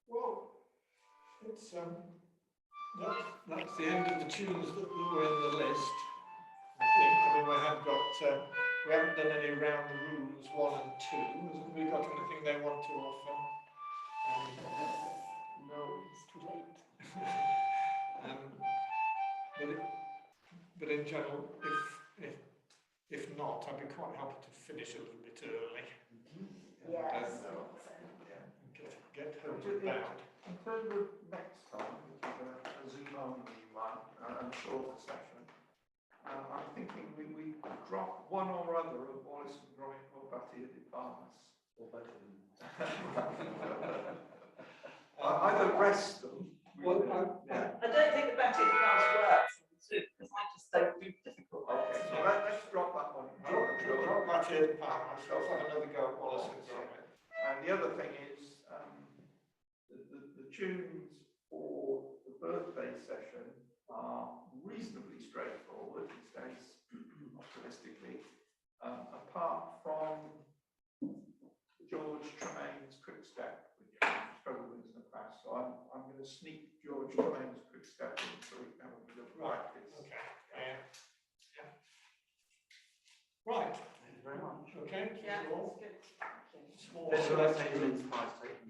Well, it's that's the end of the tunes that were in the list. I think. I mean, we haven't done any round the rooms 1 and 2. Have we got anything they want to offer? No, it's too late. But in general, if not, I'd be quite happy to finish a little bit early. Yes. Get home bound. In terms of next time, which is a Zoom only one and a shorter session, I'm thinking we drop one or other of Wallace and Gromit or Batty de Palmas. Or better than Either rest them. Well, yeah. I don't think the battery does work because I just don't do difficult. Okay, so let's drop that one. Drop Batty de Palmas. Let's have another go at Wallace and Gromit. And the other thing is, the tunes for the birthday session are reasonably straightforward these days, optimistically, apart from going to sneak George Twain's quick step in so we can have a bit of practice. Okay, yeah. Right, Thank you very much. okay, Yeah, thank you all. that's good. Small Let's selection. take a mince pie, take